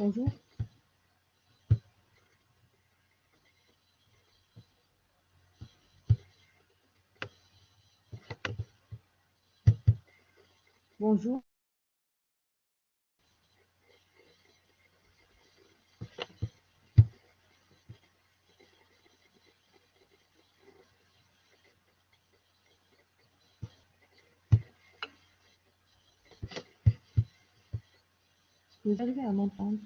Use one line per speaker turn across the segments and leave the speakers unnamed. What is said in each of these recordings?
Bonjour. Bonjour. Vous arrivez à m'entendre?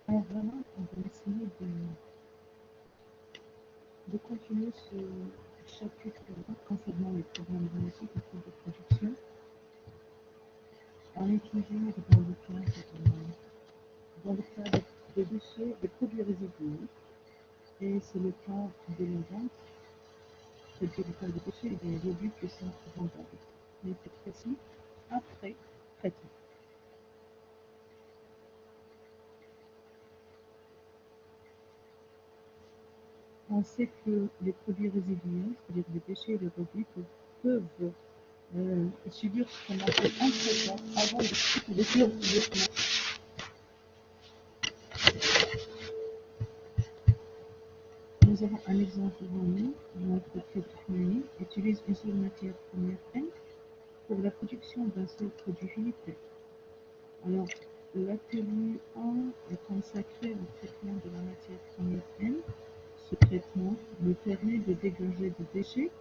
Alors vraiment, on va essayer de continuer ce chapitre-là concernant les programmes génétiques et de production en étudiant dans le cas des déchets, des produits résiduels, et c'est le cas de la vente, c'est-à-dire le cas des déchets et des produits qui sont vendables. Mais cette fois-ci, après traitement. On sait que les produits résiduels, c'est-à-dire les déchets et les produits, peuvent subir ce qu'on appelle un traitement avant de faire le traitement. Nous avons un exemple devant nous. L'entreprise Fnani utilise une seule matière première N pour la production d'un seul produit fini T. Alors, l'atelier 1 est consacré au traitement de la matière première N. Ce traitement me permet de dégager des déchets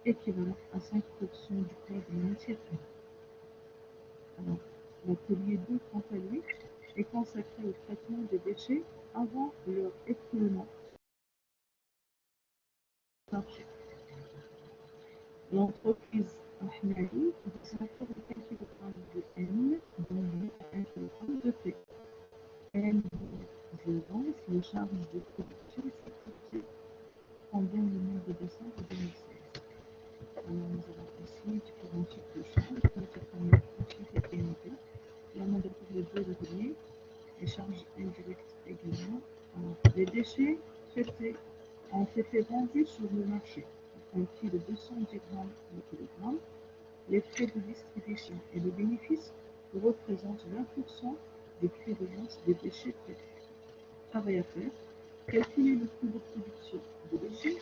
équivalents à 5% du poids de la matière N. Alors, l'atelier 2, quant à lui, est consacré au traitement des déchets avant leur écoulement. L'entreprise Ahmadi s'accorde 1 kg de N donné à 1 kg de P. N violence, le charge de production certifiée pendant le mois de décembre 2016. Alors nous avons ici différents types de charges, matière première, quantité NP, la main pour les deux ateliers, les charges indirectes également. Alors, les déchets traités ont été vendus sur le marché à un prix de 210 grammes le kilogramme. Les frais de distribution et le bénéfice représentent 20% du prix de vente des déchets traités. Travail à faire, calculer le coût de production des déchets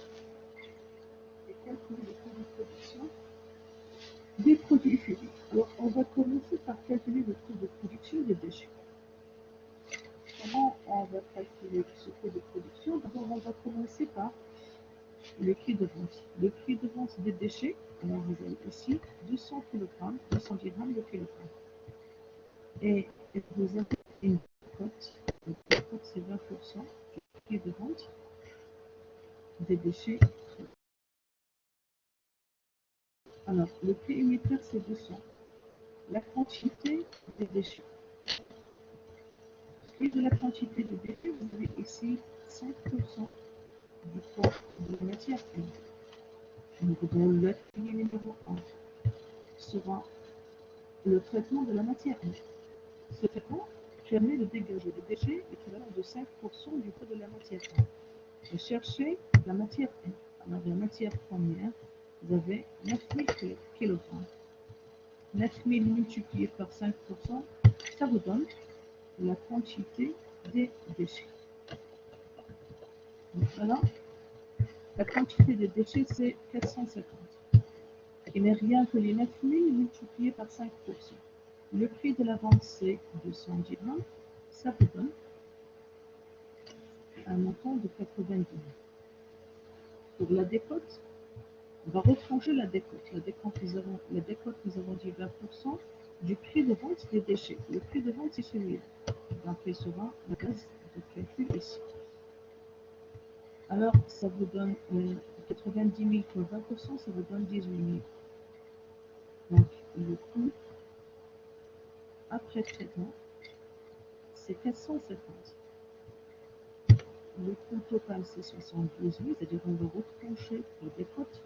et calculer le coût de production des produits finis. Alors, on va commencer par calculer le coût de production des déchets. Comment on va calculer ce coût de production? D'abord, on va commencer par le prix de vente. Le prix de vente des déchets, alors vous avez ici 200 kg, 210 grammes le kilogramme. Et vous avez une cote, la cote c'est 20% du prix de vente des déchets. Alors, le prix unitaire c'est 200. La quantité des déchets. Prix de la quantité des déchets, vous avez ici 5% du poids de la matière N. Donc, dans l'atelier numéro 1 sera le traitement de la matière N. Ce traitement permet de dégager des déchets équivalents de 5% du poids de la matière N. Et cherchez la matière N. Alors, la matière première, vous avez 9000 kg. 9000 multiplié par 5%, ça vous donne la quantité des déchets. Donc voilà, la quantité des déchets, c'est 450. Il n'est rien que les 9000 multipliés par 5%. Le prix de la vente, c'est 210 grammes. Ça vous donne un montant de 90 000. Pour la décote, on va retrancher la décote. La décote, nous avons dit 20% du prix de vente des déchets. Le prix de vente, c'est celui-là. Donc, il sera la base de calcul ici. Alors, ça vous donne 90 000 pour 20%, ça vous donne 18 000. Donc, le coût après traitement, c'est 450. le coût total c'est 72 000, c'est-à-dire qu'on va retrancher pour des cotes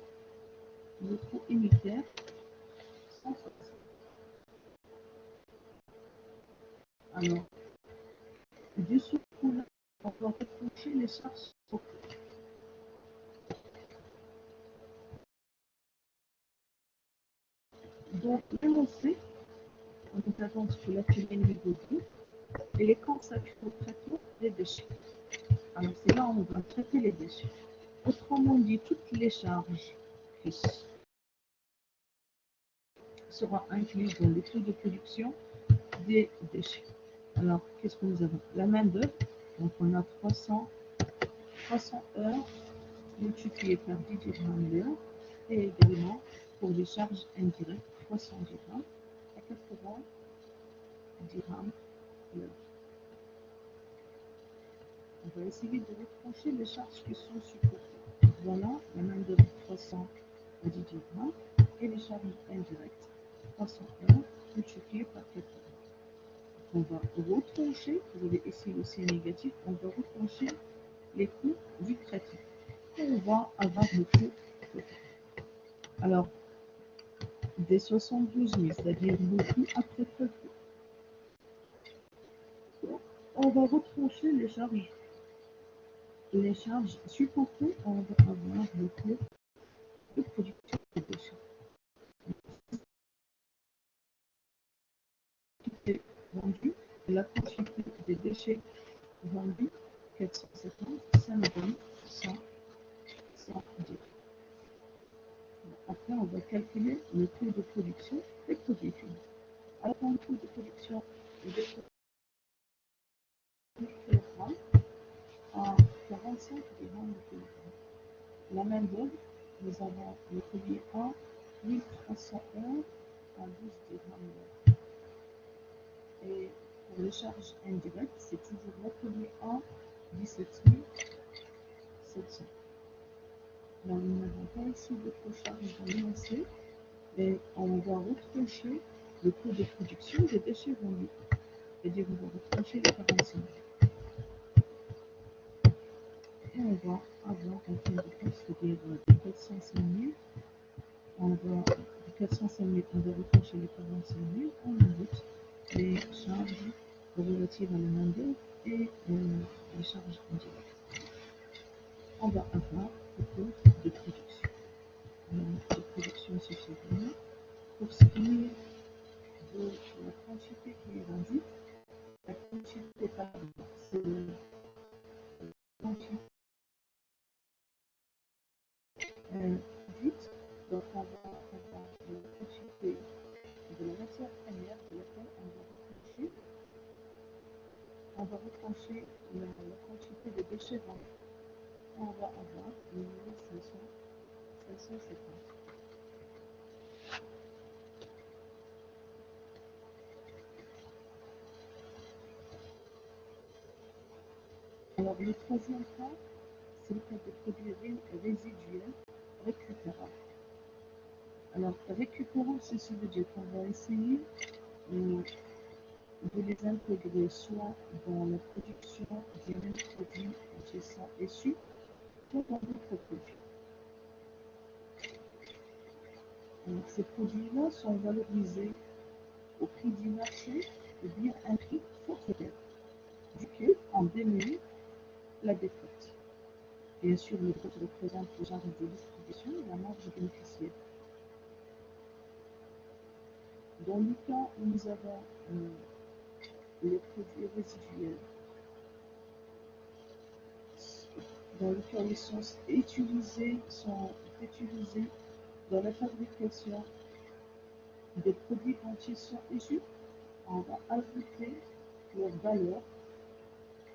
le coût unitaire 160. Alors, de ce coût-là, on va retrancher les charges sociales. Donc, l'énoncé, on attend que la filière niveau 2, elle est consacrée au traitement des déchets. Alors, c'est là où on va traiter les déchets. Autrement dit, toutes les charges fixes seront incluses dans le coût de production des déchets. Alors, qu'est-ce que nous avons? La main-d'œuvre, donc on a 300 heures multipliées par 10 dirhams l'heure, et également pour les charges indirectes, 300 dirhams à 80 dirhams l'heure. On va essayer de retrancher les charges qui sont supportées. Voilà, la main-d'œuvre 300 à 10 dirhams et les charges indirectes, 300 heures multipliées par 80. On va retrancher, vous avez ici aussi un négatif, on va retrancher les coûts du traitement. Et on va avoir le coût total. Alors, des 72 000, c'est-à-dire le coût après calcul. On va retrancher les charges. Les charges supportées, on va avoir le coût de production des déchets. Quantité vendue, la quantité des déchets vendus, 450, ça nous donne 110. Après, on va calculer le coût de production des produits finis. Alors, le coût de production des produits kilogrammes à 45 dirhams le kilogramme. La main-d'œuvre, nous avons le produit A, 1300 heures à 12 dirhams l'heure. Et pour les charges indirectes, c'est toujours le produit A, 17 700. Donc, nous n'avons pas ici d'autres charges dans l'énoncé, et on va retrancher le coût de production des déchets vendus. C'est-à-dire qu'on va retrancher les 45 000. Et on va avoir en fin de compte, c'est-à-dire de 405 000, on va, de 405 000, on va retrancher les 45 000, on ajoute les charges relatives à la main-d'œuvre et les charges indirectes. On va avoir le coût de production. De production suffisante. Pour ce qui est de la quantité qui est vendue, la quantité par c'est la quantité produite. Donc on va avoir la quantité de la matière première de laquelle on va retrancher la quantité de déchets vendus. On va avoir 1550. Alors le troisième cas, c'est le cas des produits résiduels récupérables. Alors récupérables, ceci veut dire qu'on va essayer de les intégrer soit dans la production des mêmes produits quand ils sont issus, soit dans d'autres produits. Donc, ces produits-là sont valorisés au prix du marché ou bien un prix forfaitaire, duquel on diminue la décote. Bien sûr, le prix représente les charges de distribution et la marge bénéficiaire. Dans le cas où nous avons les produits résiduels, dans le cas où ils sont utilisés dans la fabrication des produits dont ils sont issus, on va ajouter leur valeur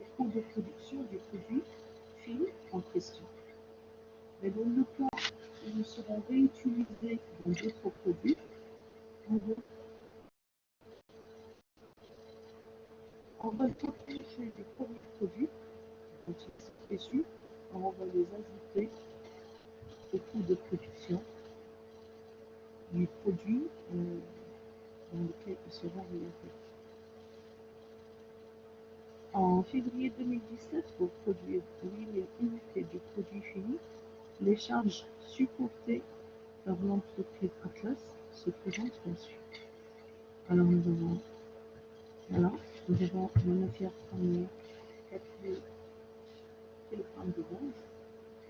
au coût de production du produit fini en question. Mais dans le cas où ils seront réutilisés dans d'autres produits, on va retrancher les premiers produits dont ils sont issus, on va les ajouter au coût de production du produit dans lequel ils seront réalisés. En février 2017, pour produire 8000 unités de produits finis, les charges supportées par l'entreprise Atlas se présentent comme suit. Alors nous avons la matière première 4000 kg de bronze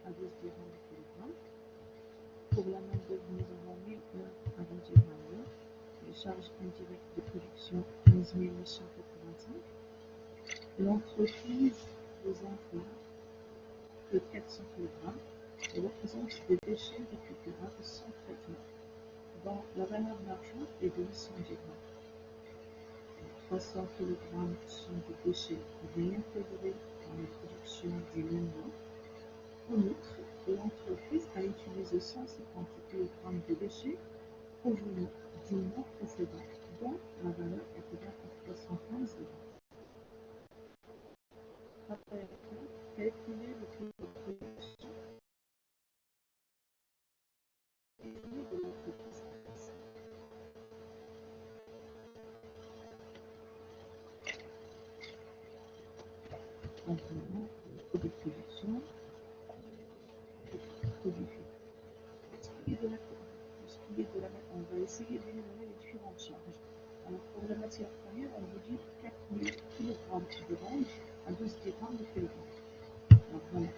à 10 dirhams le kilogramme. Pour la main-d'œuvre, nous avons 1000 heures à 20 dirhams l'heure. Les charges indirectes de production 15 885. L'entreprise des emplois de 400 kg représente des déchets récupérables sans traitement, dont la valeur marchande est de 800 dirhams. 300 kg sont des déchets réintégrés dans la production du même mois. En outre, l'entreprise a utilisé 150 kg de déchets provenant du mois précédent, dont la valeur est égale à 315 dirhams. Après, calculer le prix de production de l'entreprise. Donc, le prix de production, le produit fini. On va essayer d'énumérer les différentes charges. Alors, pour la matière première, on vous dit 4000 kg de bronze à 12 dirhams de kilogramme. Alors, voilà.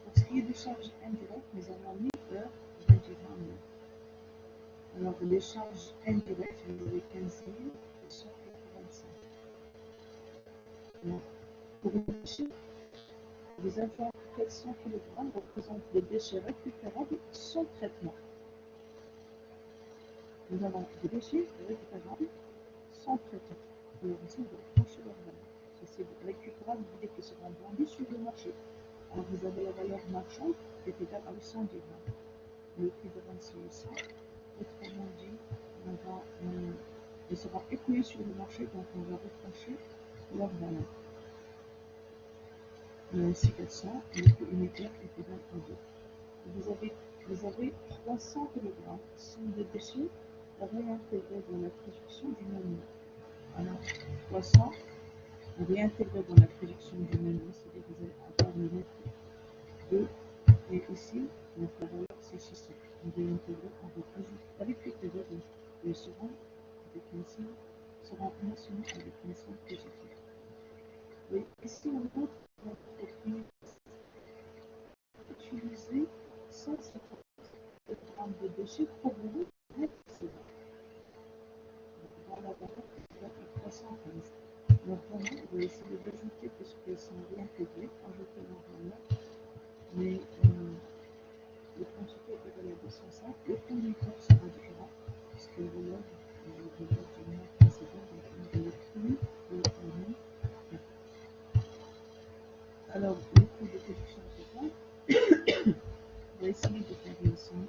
Pour ce qui est des charges indirectes, nous avons 1000 heures, 20 dirhams l'heure. Alors, les charges indirectes, vous avez 15 185. Alors, pour les déchets, les avons 400 kg représentent des déchets récupérables sans traitement. Nous avons des déchets récupérables sans traitement. Alors ici, vous allez trancher leur valeur. C'est des récupérables qui seront vendus sur le marché. Alors vous avez la valeur marchande qui est égale à 800 dirhams. Le prix de 26 800. Autrement dit, ils seront écoulés sur le marché, donc on va retrancher leur valeur. Si 400, le prix unitaire est égal à 2. Vous avez 300 kg sont des déchets réintégrés dans la production du même mois. Alors, 300 réintégrés dans la production du même mois, c'est-à-dire que vous allez avoir le net 2, et ici, notre valeur c'est 600. On réintégrer, on va ajouter avec les périodes, et seront avec un signe, seront mentionnés avec un signe positif. Oui, ici, on voit que l'entreprise utiliser 150 grammes de déchets provenant du mois précédent. Dans la valeur qui est à 315. Donc voilà, on va essayer d'ajouter, puisqu'elles sont réintégrées, ajouter leur valeur. Mais les quantités évaluées à 205, le conducteur sera différent, puisque le valeur du mois précédent, donc on va le plus de l'année. Alors, le coût de production total, on va essayer de faire une somme.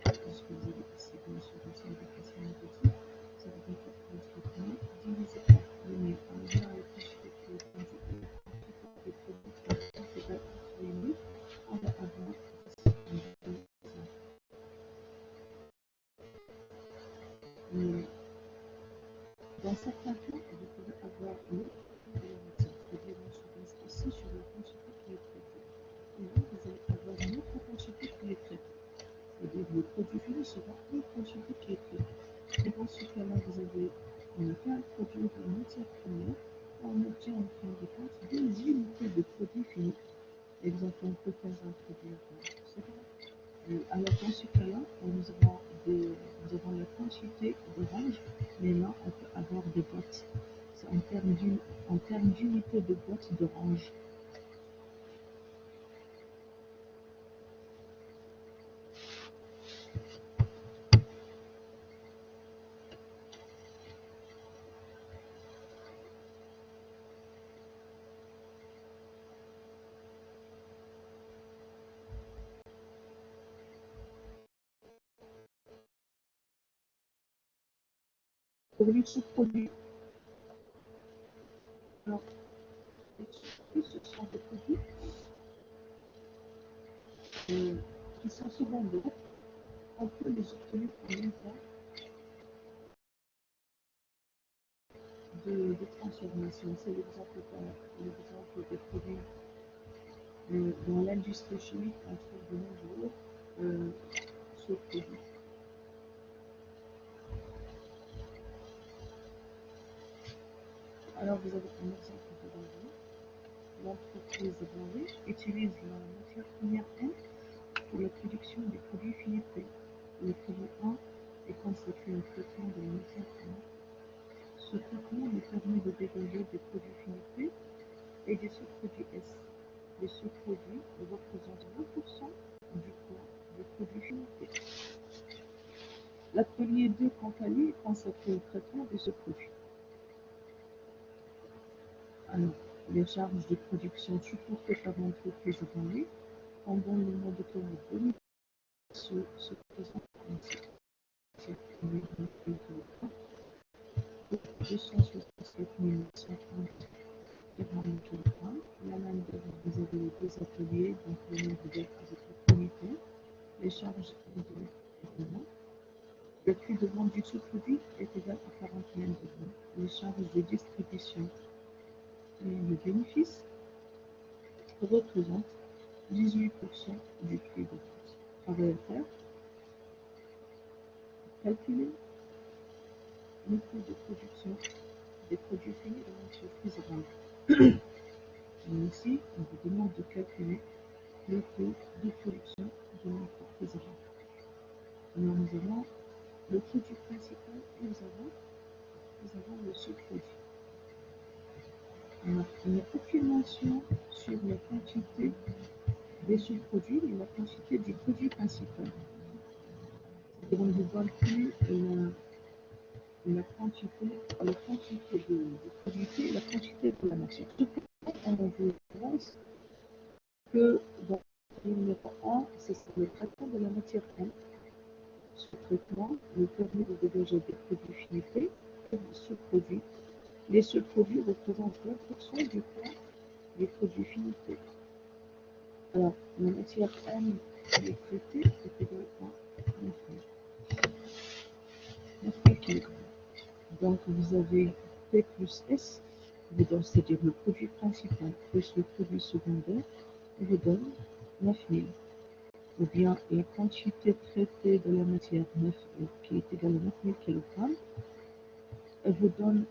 Puisque vous avez ici bien sûr une somme dépassée négative, ça va donc être 34 000 divisé par le 1000. On va voir la quantité qui est quantité des produits qui est égal à 8 000. On va avoir dans certains cas, vous pouvez avoir le prix de la matière, c'est-à-dire on se base ici sur la quantité qui est traitée. Et là, vous allez avoir une autre quantité qui est traitée. C'est-à-dire le produit fini sera une quantité qui est traitée. Et dans ce cas-là, on a qu'à produire la matière première, on obtient en fin de compte des unités de produits finis. Exemple, on peut faire un produit c'est bon. Alors dans ce cas-là, nous avons la quantité d'orange, mais là on peut avoir des boîtes. C'est en termes d'unité de boîtes d'orange. Pour les sous-produits, alors les sous-produits, ce sont des produits qui sont secondaires. On peut les obtenir en même temps de transformation. C'est l'exemple des produits dans l'industrie chimique. On trouve de nombreux sous-produits. Alors, vous avez un exemple de Danone. L'entreprise Danone utilise la matière première N pour la production des produits finis P. Le produit A est consacré au traitement de la matière première. Ce traitement lui permet de dégager des produits finis P et des sous-produits S. Les sous-produits représentent 20% du poids du produit fini P. L'atelier 2, quant à lui, est consacré au traitement des sous-produits. Alors, les charges de production supportées par l'entreprise vendue pendant le mois d'octobre 2000 se présentent ainsi. 267 130 dirhams le kilogramme. La main-d'œuvre, vous avez les deux ateliers, donc le nombre d'heures avec le comité, les charges évidemment. Le prix de vente du sous-produit est égal à 41 dirhams. Les charges de distribution et le bénéfice représentent 18% du prix de vente. Travail à faire, calculer le coût de production des produits finis de l'entreprise vendue. Mais ici, on vous demande de calculer le coût de production de l'entreprise vendue. Alors nous avons le produit principal et nous avons le sous-produit. Il n'y a aucune mention sur la quantité des sous-produits et la quantité du produit principal. On ne vous donne plus la quantité du produit et la quantité de la matière. On vous avance que dans le numéro 1, c'est le traitement de la matière M. Ce traitement nous permet de dégager des produits finis et des sous-produits. Les sous-produits représentent 20% du poids des produits finis. Alors, la matière M qui est traitée est égale à 9 kg. Donc, vous avez P plus S, c'est-à-dire le produit principal plus le produit secondaire, vous donne 9000. Ou bien la quantité traitée de la matière 9, qui est égale à 9000 kg, elle vous donne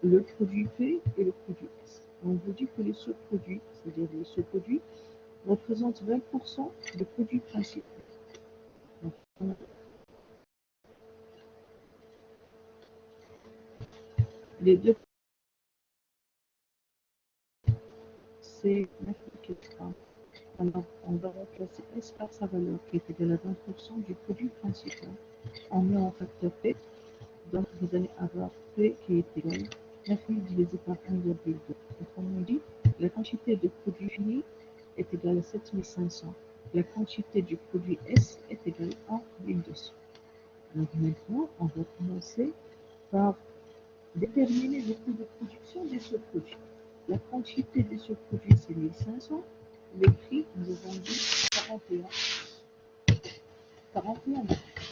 le produit P et le produit S. On vous dit que les sous-produits, c'est-à-dire les sous-produits, représentent 20% du produit principal. Donc, les deux, c'est 9 kg. Alors, on va remplacer S par sa valeur qui est égale à 20% du produit principal. On met en facteur P, donc vous allez avoir P qui est égal à 9000 divisé par 1,2. Autrement dit, la quantité de produit fini est égale à 7500. La quantité du produit S est égale à 1200. Donc maintenant, on va commencer par déterminer le coût de production des sous-produits. La quantité des sous-produits, c'est 1500. Le prix, nous avons dit 41.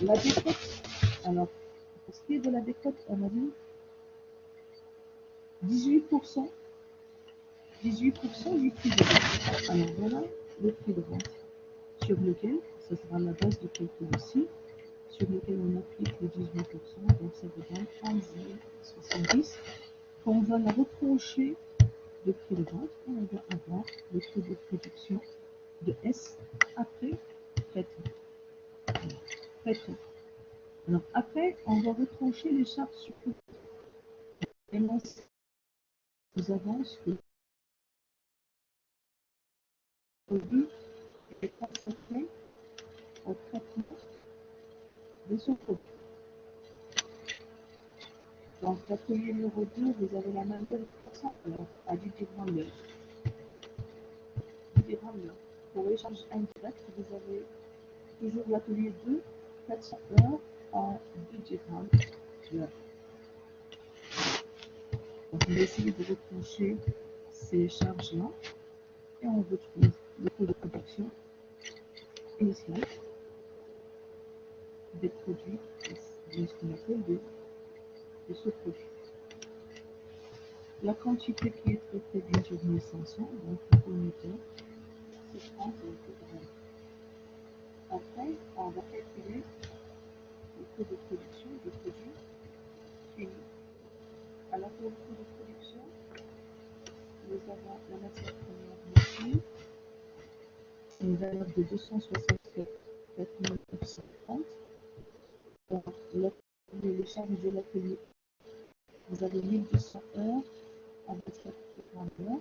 La décote, alors, pour ce qui est de la décote, on a dit 18%. 18% du prix de vente. Alors voilà le prix de vente sur lequel, ce sera la base de calcul ici, sur lequel on applique les 18%, donc ça vous donne 11,70. Quand on va la retrancher de prix de vente, on va avoir le coût de production de S après traitement. Alors après, on va retrancher les charges supplémentaires. Et là, nous avance que le produit est consacré au traitement de son produit. Dans l'atelier numéro 2, vous avez la même personne à 10 dirhams l'heure. 10 dirhams l'heure. Pour les charges indirectes, vous avez toujours l'atelier 2, 400 heures à 2 dirhams l'heure. Donc, on va essayer de retrancher ces charges-là et on retrouve le coût de production initial des produits, de ce qu'on appelle des sous-produits. La quantité qui est traitée, bien sûr, 1500, donc le fournisseur, c'est 30 grammes. Après, on va calculer le coût de production du produit fini. Alors, pour le coût de production, nous avons la matière première machine, une valeur de 264 930. Pour les charges de l'atelier, vous avez 1200 heures en 24 heures.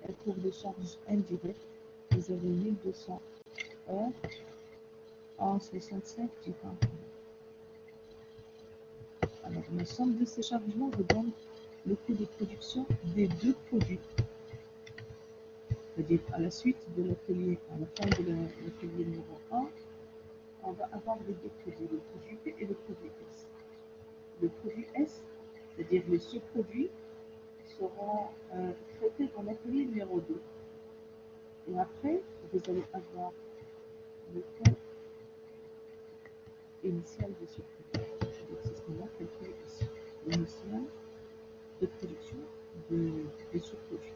Et pour les charges indirectes, vous avez 1200 heures en 65 différents. Alors, la somme de ces chargements vous donne le coût de production des deux produits. C'est-à-dire, à la suite de l'atelier, à la fin de l'atelier numéro 1, on va avoir les deux produits, le produit P et le produit S. Le produit S, c'est-à-dire les sous-produits, seront traités dans l'atelier numéro 2. Et après, vous allez avoir le coût initial de ce produit. Donc, c'est ce qu'on va calculer ici. L'initial de production des sous-produits.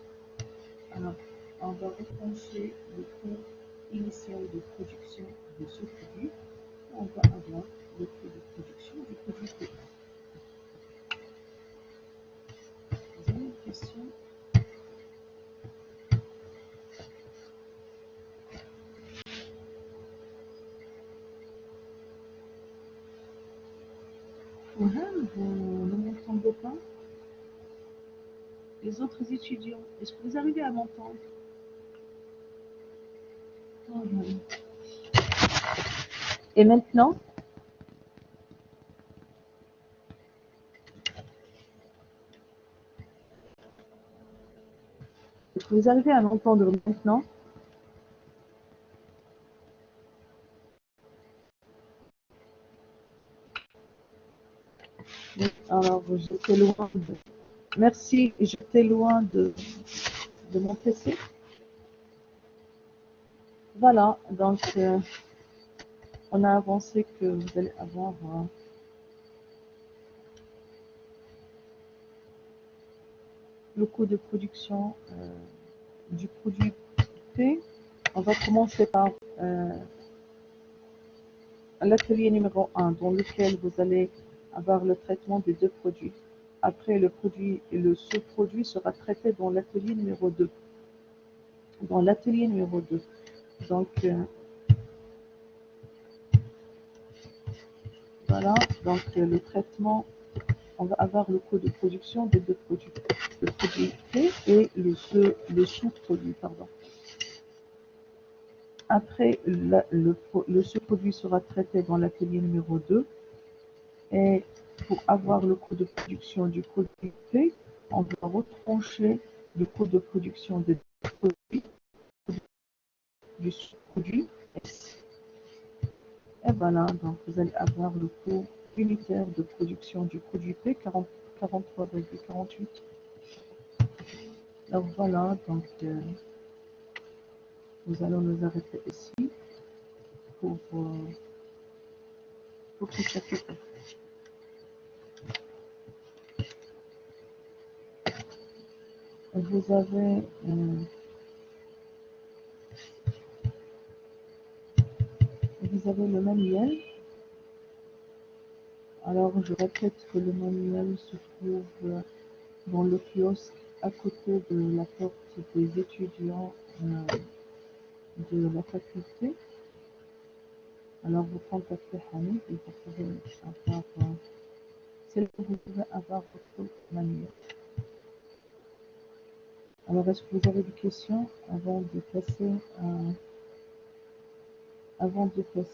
Alors, on va retrancher le coût initial de production de ce produit. On va avoir le coût de production du produit P. Vous avez une question? Waham, vous ne m'entendez pas? Les autres étudiants, est-ce que vous arrivez à m'entendre? Et maintenant? Est-ce que vous arrivez à m'entendre maintenant? Alors, j'étais loin de... Merci, j'étais loin de mon PC. Voilà, donc on a avancé que vous allez avoir le coût de production du produit P. On va commencer par l'atelier numéro 1, dans lequel vous allez avoir le traitement des deux produits. Après, le produit et le sous-produit sera traité dans l'atelier numéro 2. Dans l'atelier numéro 2. Donc, voilà, donc le traitement, on va avoir le coût de production des deux produits. Le produit P et le sous-produit, pardon. Après, le sous-produit sera traité dans l'atelier numéro 2. Et pour avoir le coût de production du produit P, on va retrancher le coût de production des produits du sous-produit S. Et voilà, donc vous allez avoir le coût unitaire de production du produit P, 43,48. Donc voilà, donc nous allons nous arrêter ici pour ce chapitre. Vous avez le manuel. Alors je répète que le manuel se trouve dans le kiosque à côté de la porte des étudiants de la faculté. Alors vous contactez Hamid et vous pouvez avoir, c'est là que vous pouvez avoir votre manuel. Alors est-ce que vous avez des questions avant de passer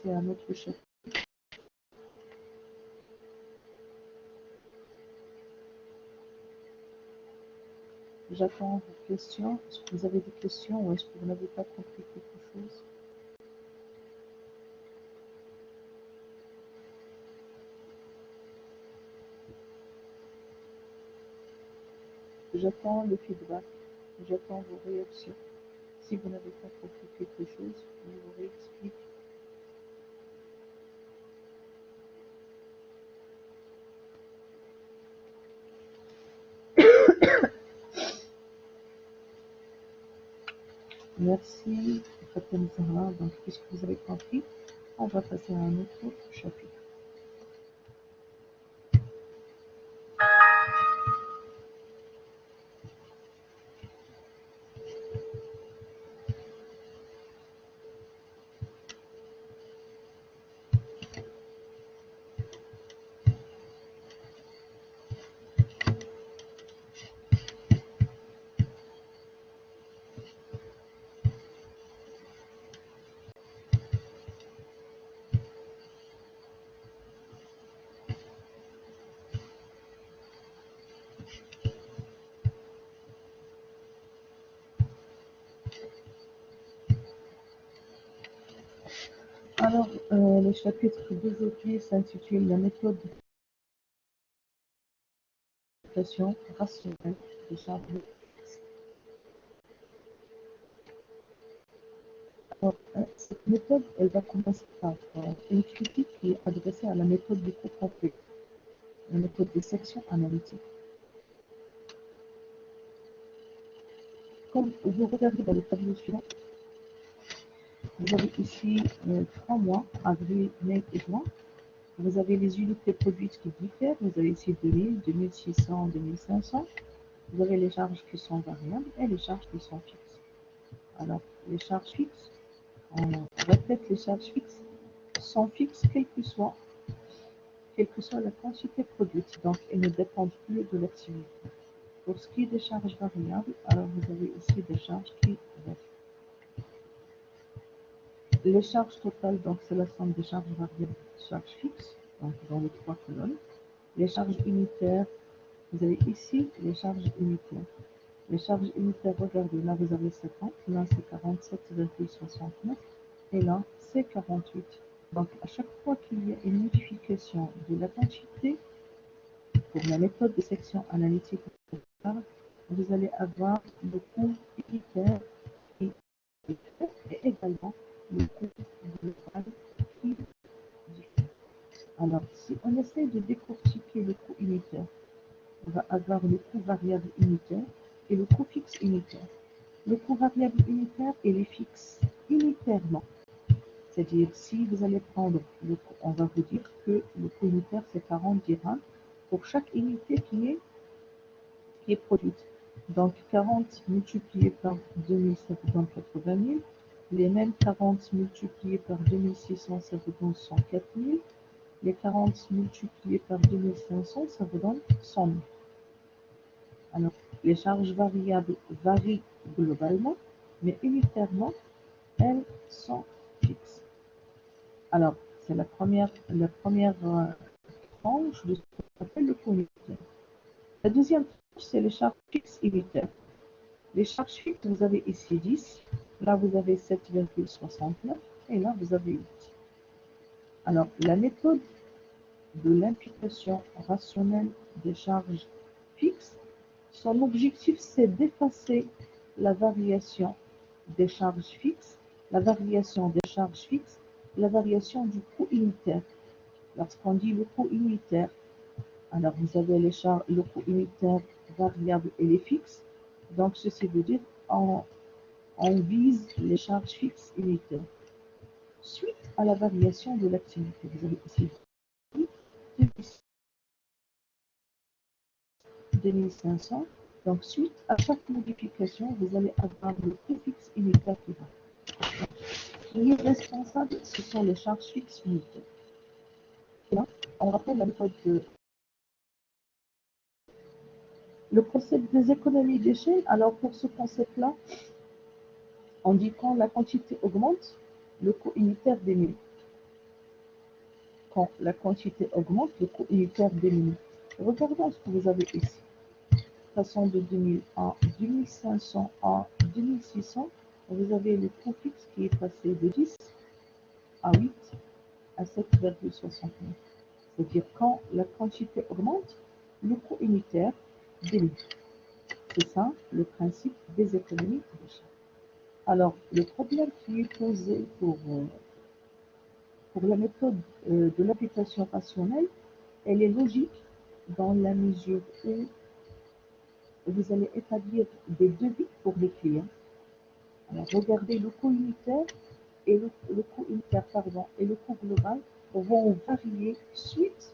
à notre chapitre? J'attends vos questions. Est-ce que vous avez des questions ou est-ce que vous n'avez pas compris quelque chose? J'attends le feedback. J'attends vos réactions. Si vous n'avez pas compris quelque chose, je vous réexplique. Merci, Fatem Zahra. Donc, puisque vous avez compris, on va passer à un autre chapitre. Alors, le chapitre d'aujourd'hui s'intitule La méthode d'application rationnelle des charges. Alors, cette méthode, elle va commencer par une critique qui est adressée à la méthode du coût complet, la méthode des sections analytiques. Comme vous regardez dans le tableau suivant, vous avez ici 3 mois, avril, mai et juin. Vous avez les unités produites qui diffèrent. Vous avez ici 2000, 2600, 2500. Vous avez les charges qui sont variables et les charges qui sont fixes. Alors, les charges fixes, on répète, les charges fixes sont fixes quelle que soit la quantité produite. Donc, elles ne dépendent plus de l'activité. Pour ce qui est des charges variables, alors vous avez ici des charges qui varient. Les charges totales, donc c'est la somme des charges variables, charges fixes, donc dans les 3 colonnes. Les charges unitaires, vous avez ici les charges unitaires. Les charges unitaires, regardez, là vous avez 50, là c'est 47,69 et là c'est 48. Donc à chaque fois qu'il y a une modification de la quantité, pour la méthode de section analytique, vous allez avoir le coût unitaire et également le coût global qui diffère. Alors, si on essaie de décortiquer le coût unitaire, on va avoir le coût variable unitaire et le coût fixe unitaire. Le coût variable unitaire, il est fixe unitairement. C'est-à-dire, si vous allez prendre le coût, on va vous dire que le coût unitaire, c'est 40 dirhams pour chaque unité qui est produite. Donc, 40 multiplié par 2000, ça vous donne 80 000. Les mêmes 40 multipliés par 2600, ça vous donne 104 000. Les 40 multipliés par 2500, ça vous donne 100 000. Alors, les charges variables varient globalement, mais unitairement, elles sont fixes. Alors, c'est la première tranche de ce qu'on appelle le coût unitaire. La deuxième tranche, c'est les charges fixes unitaires. Les charges fixes, vous avez ici 10, là vous avez 7,69 et là vous avez 8. Alors, la méthode de l'imputation rationnelle des charges fixes, son objectif c'est d'effacer la variation des charges fixes, la variation des charges fixes, la variation du coût unitaire. Lorsqu'on dit le coût unitaire, alors vous avez le coût unitaire variable et les fixes. Donc ceci veut dire on vise les charges fixes unitaires. Suite à la variation de l'activité, vous avez ici 2500. Donc suite à chaque modification, vous allez avoir le coût fixe unitaire qui va. Qui est responsable, ce sont les charges fixes unitaires. Et là, on rappelle la méthode de le concept des économies d'échelle. Alors pour ce concept-là, on dit quand la quantité augmente, le coût unitaire diminue. Quand la quantité augmente, le coût unitaire diminue. Regardons ce que vous avez ici. Passons de 2000 à 2500 à 2600, vous avez le coût fixe qui est passé de 10 à 8 à 7,69. C'est-à-dire quand la quantité augmente, le coût unitaire diminue. C'est ça le principe des économies d'échelle. Alors, le problème qui est posé pour la méthode de l'application rationnelle, elle est logique dans la mesure où vous allez établir des devis pour les clients. Alors, regardez, le coût unitaire et le coût unitaire, pardon, et le coût global vont varier suite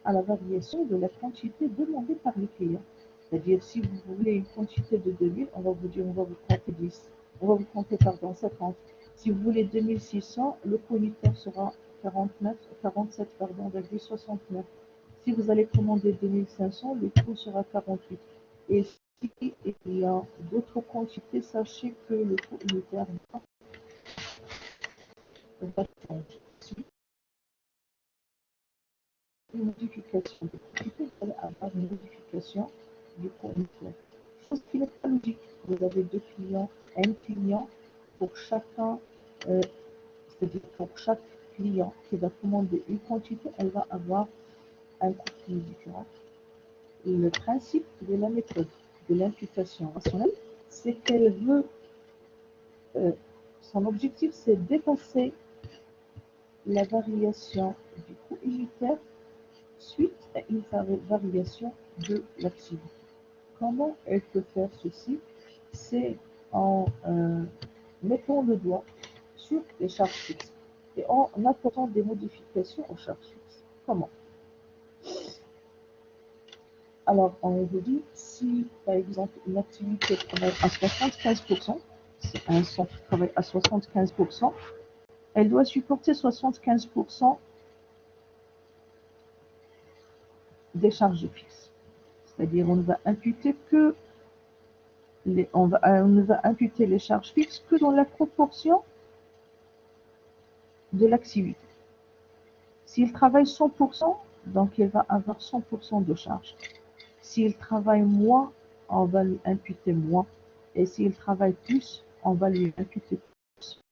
à la variation de la quantité demandée par le client. C'est-à-dire, si vous voulez une quantité de 2000, on va vous dire, on va vous compter 10. On va vous compter, pardon, 50. Si vous voulez 2600, le coût unitaire sera 47, pardon, 69. Si vous allez commander 2500, le coût sera 48. Et si il y a d'autres quantités, sachez que le coût unitaire va changer. Une modification de quantité, vous allez avoir une modification du coût unitaire. Chose qui n'est pas logique. Vous avez deux clients, un client pour chacun, c'est-à-dire pour chaque client qui va commander une quantité, elle va avoir un coût qui est différent. Le principe de la méthode de l'imputation rationnelle, c'est qu'elle veut, son objectif, c'est dépasser la variation du coût unitaire suite à une variation de l'activité. Comment elle peut faire ceci? C'est en mettant le doigt sur les charges fixes et en apportant des modifications aux charges fixes. Comment? Alors, on vous dit, si par exemple une activité travaille à 75%, c'est un centre qui travaille à 75%, elle doit supporter 75% des charges fixes. C'est-à-dire, on ne va imputer que on ne va imputer les charges fixes que dans la proportion de l'activité. S'il travaille 100%, donc il va avoir 100% de charges. S'il travaille moins, on va lui imputer moins. Et s'il travaille plus, on va lui imputer plus.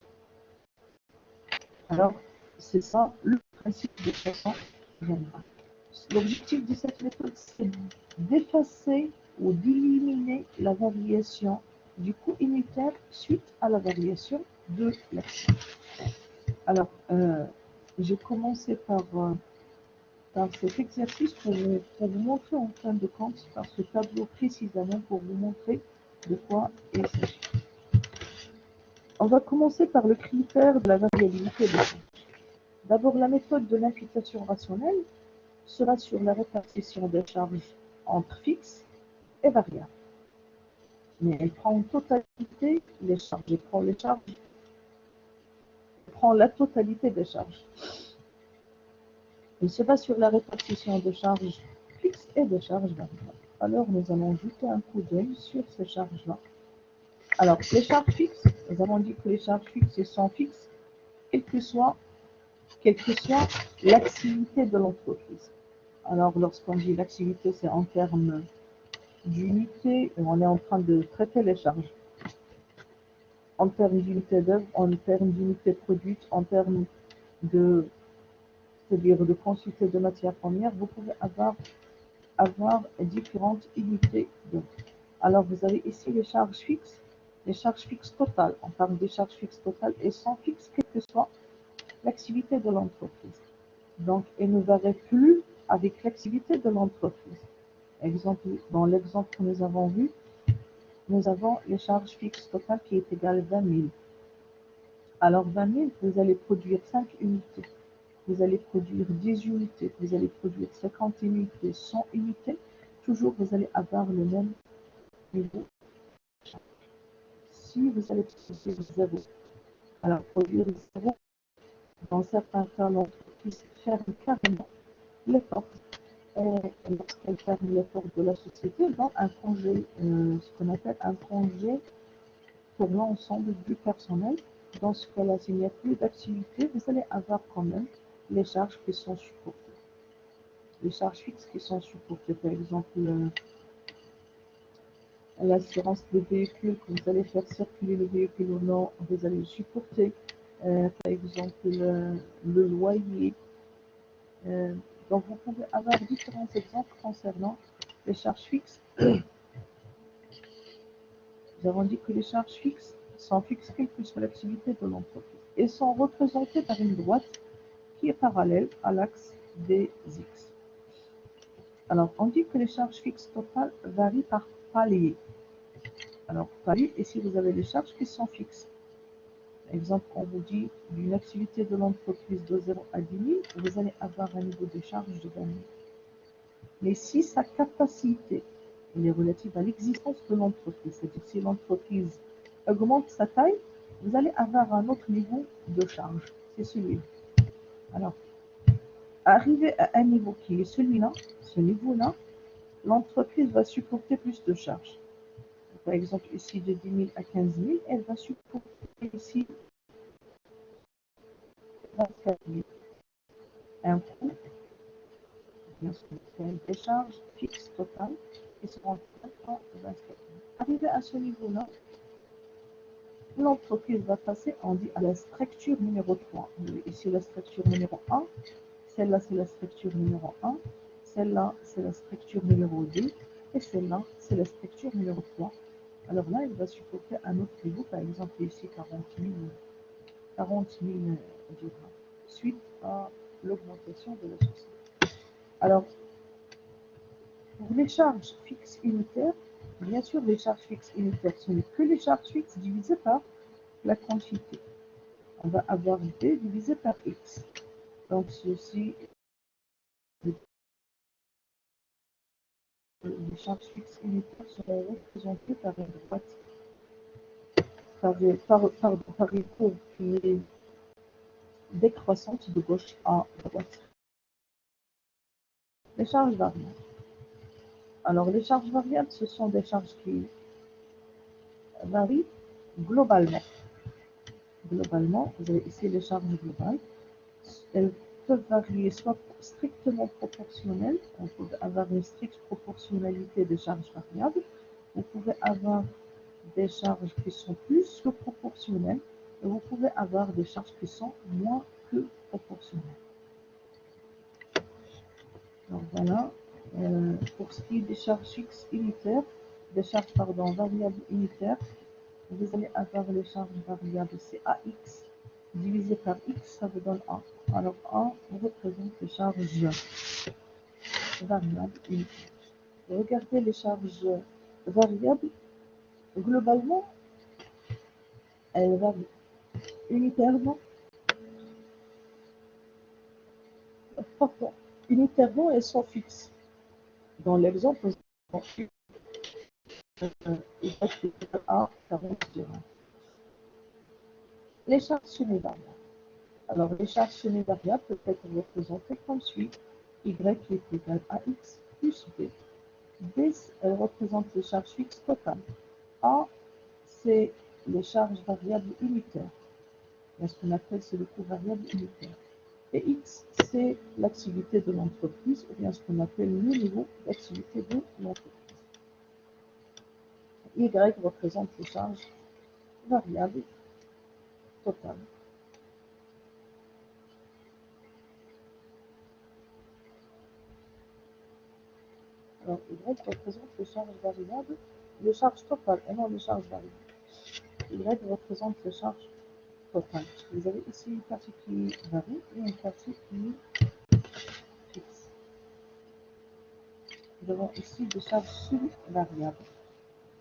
Alors, c'est ça le principe de façon générale. L'objectif de cette méthode, c'est d'effacer ou d'éliminer la variation du coût unitaire suite à la variation de l'action. Alors, j'ai commencé par cet exercice pour vous montrer en fin de compte, par ce tableau précisément, pour vous montrer de quoi il s'agit. On va commencer par le critère de la variabilité des charges. D'abord, la méthode de l'imputation rationnelle sera sur la répartition des charges entre fixes et variables. Mais elle prend en totalité les charges. Elle prend la totalité des charges. Il se base sur la répartition de charges fixes et de charges variables. Alors, nous allons jeter un coup d'œil sur ces charges-là. Alors, les charges fixes, nous avons dit que les charges fixes sont fixes, quelle que soit l'activité de l'entreprise. Alors, lorsqu'on dit l'activité, c'est en termes d'unité, on est en train de traiter les charges. En termes d'unité d'œuvre, en termes d'unité produite, en termes de, c'est-à-dire de quantité de matières premières, vous pouvez avoir différentes unités d'œuvre. Alors, vous avez ici les charges fixes totales. On parle des charges fixes totales et sans fixes, quelle que soit l'activité de l'entreprise. Donc, elles ne varient plus avec l'activité de l'entreprise. Exemple, dans l'exemple que nous avons vu, nous avons les charges fixes totales qui est égale à 20 000. Alors, 20 000, vous allez produire 5 unités. Vous allez produire 10 unités. Vous allez produire 50 unités, 100 unités. Toujours, vous allez avoir le même niveau. Si vous allez produire 0, alors produire 0, dans certains cas, l'entreprise ferme carrément les portes. Et lorsqu'elle ferme les portes de la société, dans un congé, ce qu'on appelle un congé pour l'ensemble du personnel. Dans ce cas-là, s'il n'y a plus d'activité, vous allez avoir quand même les charges qui sont supportées. Les charges fixes qui sont supportées, par exemple, l'assurance des véhicules, que vous allez faire circuler le véhicule ou non, vous allez le supporter. Par exemple, le loyer. Donc, vous pouvez avoir différents exemples concernant les charges fixes. Nous avons dit que les charges fixes sont fixes quelle que soit l'activité de l'entreprise et sont représentées par une droite qui est parallèle à l'axe des X. Alors, on dit que les charges fixes totales varient par palier. Alors, pareil, ici, vous avez les charges qui sont fixes. Par exemple, on vous dit d'une activité de l'entreprise de 0 à 10 000, vous allez avoir un niveau de charge de 20 000. Mais si sa capacité est relative à l'existence de l'entreprise, c'est-à-dire si l'entreprise augmente sa taille, vous allez avoir un autre niveau de charge. C'est celui-là. Alors, arrivé à un niveau qui est celui-là, ce niveau-là, l'entreprise va supporter plus de charges. Par exemple, ici de 10 000 à 15 000, elle va supporter ici 24 000. Un coût, bien sûr, c'est des charges fixes totales qui seront en 24 000. Arrivé à ce niveau-là, l'entreprise va passer, on dit, à la structure numéro 3. Ici, la structure numéro 1, celle-là, c'est la structure numéro 1, celle-là, c'est la structure numéro 2, et celle-là, c'est la structure numéro 3. Alors là, elle va supporter un autre niveau, par exemple ici 40 000 dirhams, suite à l'augmentation de la société. Alors, pour les charges fixes unitaires, bien sûr, les charges fixes unitaires, ce n'est que les charges fixes divisées par la quantité. On va avoir B divisé par X. Donc, ceci, les charges fixes unitaires seront représentées par une droite, par une courbe qui est décroissante de gauche à droite. Les charges variables. Alors, les charges variables, ce sont des charges qui varient globalement. Globalement, vous avez ici les charges globales. Elles peuvent varier soit strictement proportionnelles, on peut avoir une stricte proportionnalité des charges variables. Vous pouvez avoir des charges qui sont plus que proportionnelles et vous pouvez avoir des charges qui sont moins que proportionnelles. Donc voilà, pour ce qui est des charges fixes unitaires, des charges variables unitaires, vous allez avoir les charges variables, c'est AX divisé par X, ça vous donne 1. Alors 1 représente les charges variables unitaires. Regardez les charges variables, globalement, elles varient unitairement, pardon, unitairement, elles sont fixes. Dans l'exemple, Y égale à 40 dirhams. Les charges semi-variables. Alors, les charges semi-variables peuvent être représentées comme suit. Y est égal à X plus B. B représente les charges fixes totales. A, c'est les charges variables unitaires. Ce qu'on appelle, c'est le coût variable unitaire. Et X, c'est l'activité de l'entreprise, ou bien ce qu'on appelle le niveau d'activité de l'entreprise. Y représente les charges variables totales. Alors, Y représente les charges variables, les charges totales, et non les charges variables. Y représente les charges totales. Vous avez ici une partie qui varie et une partie qui est fixe. Nous avons ici des charges sub-variables,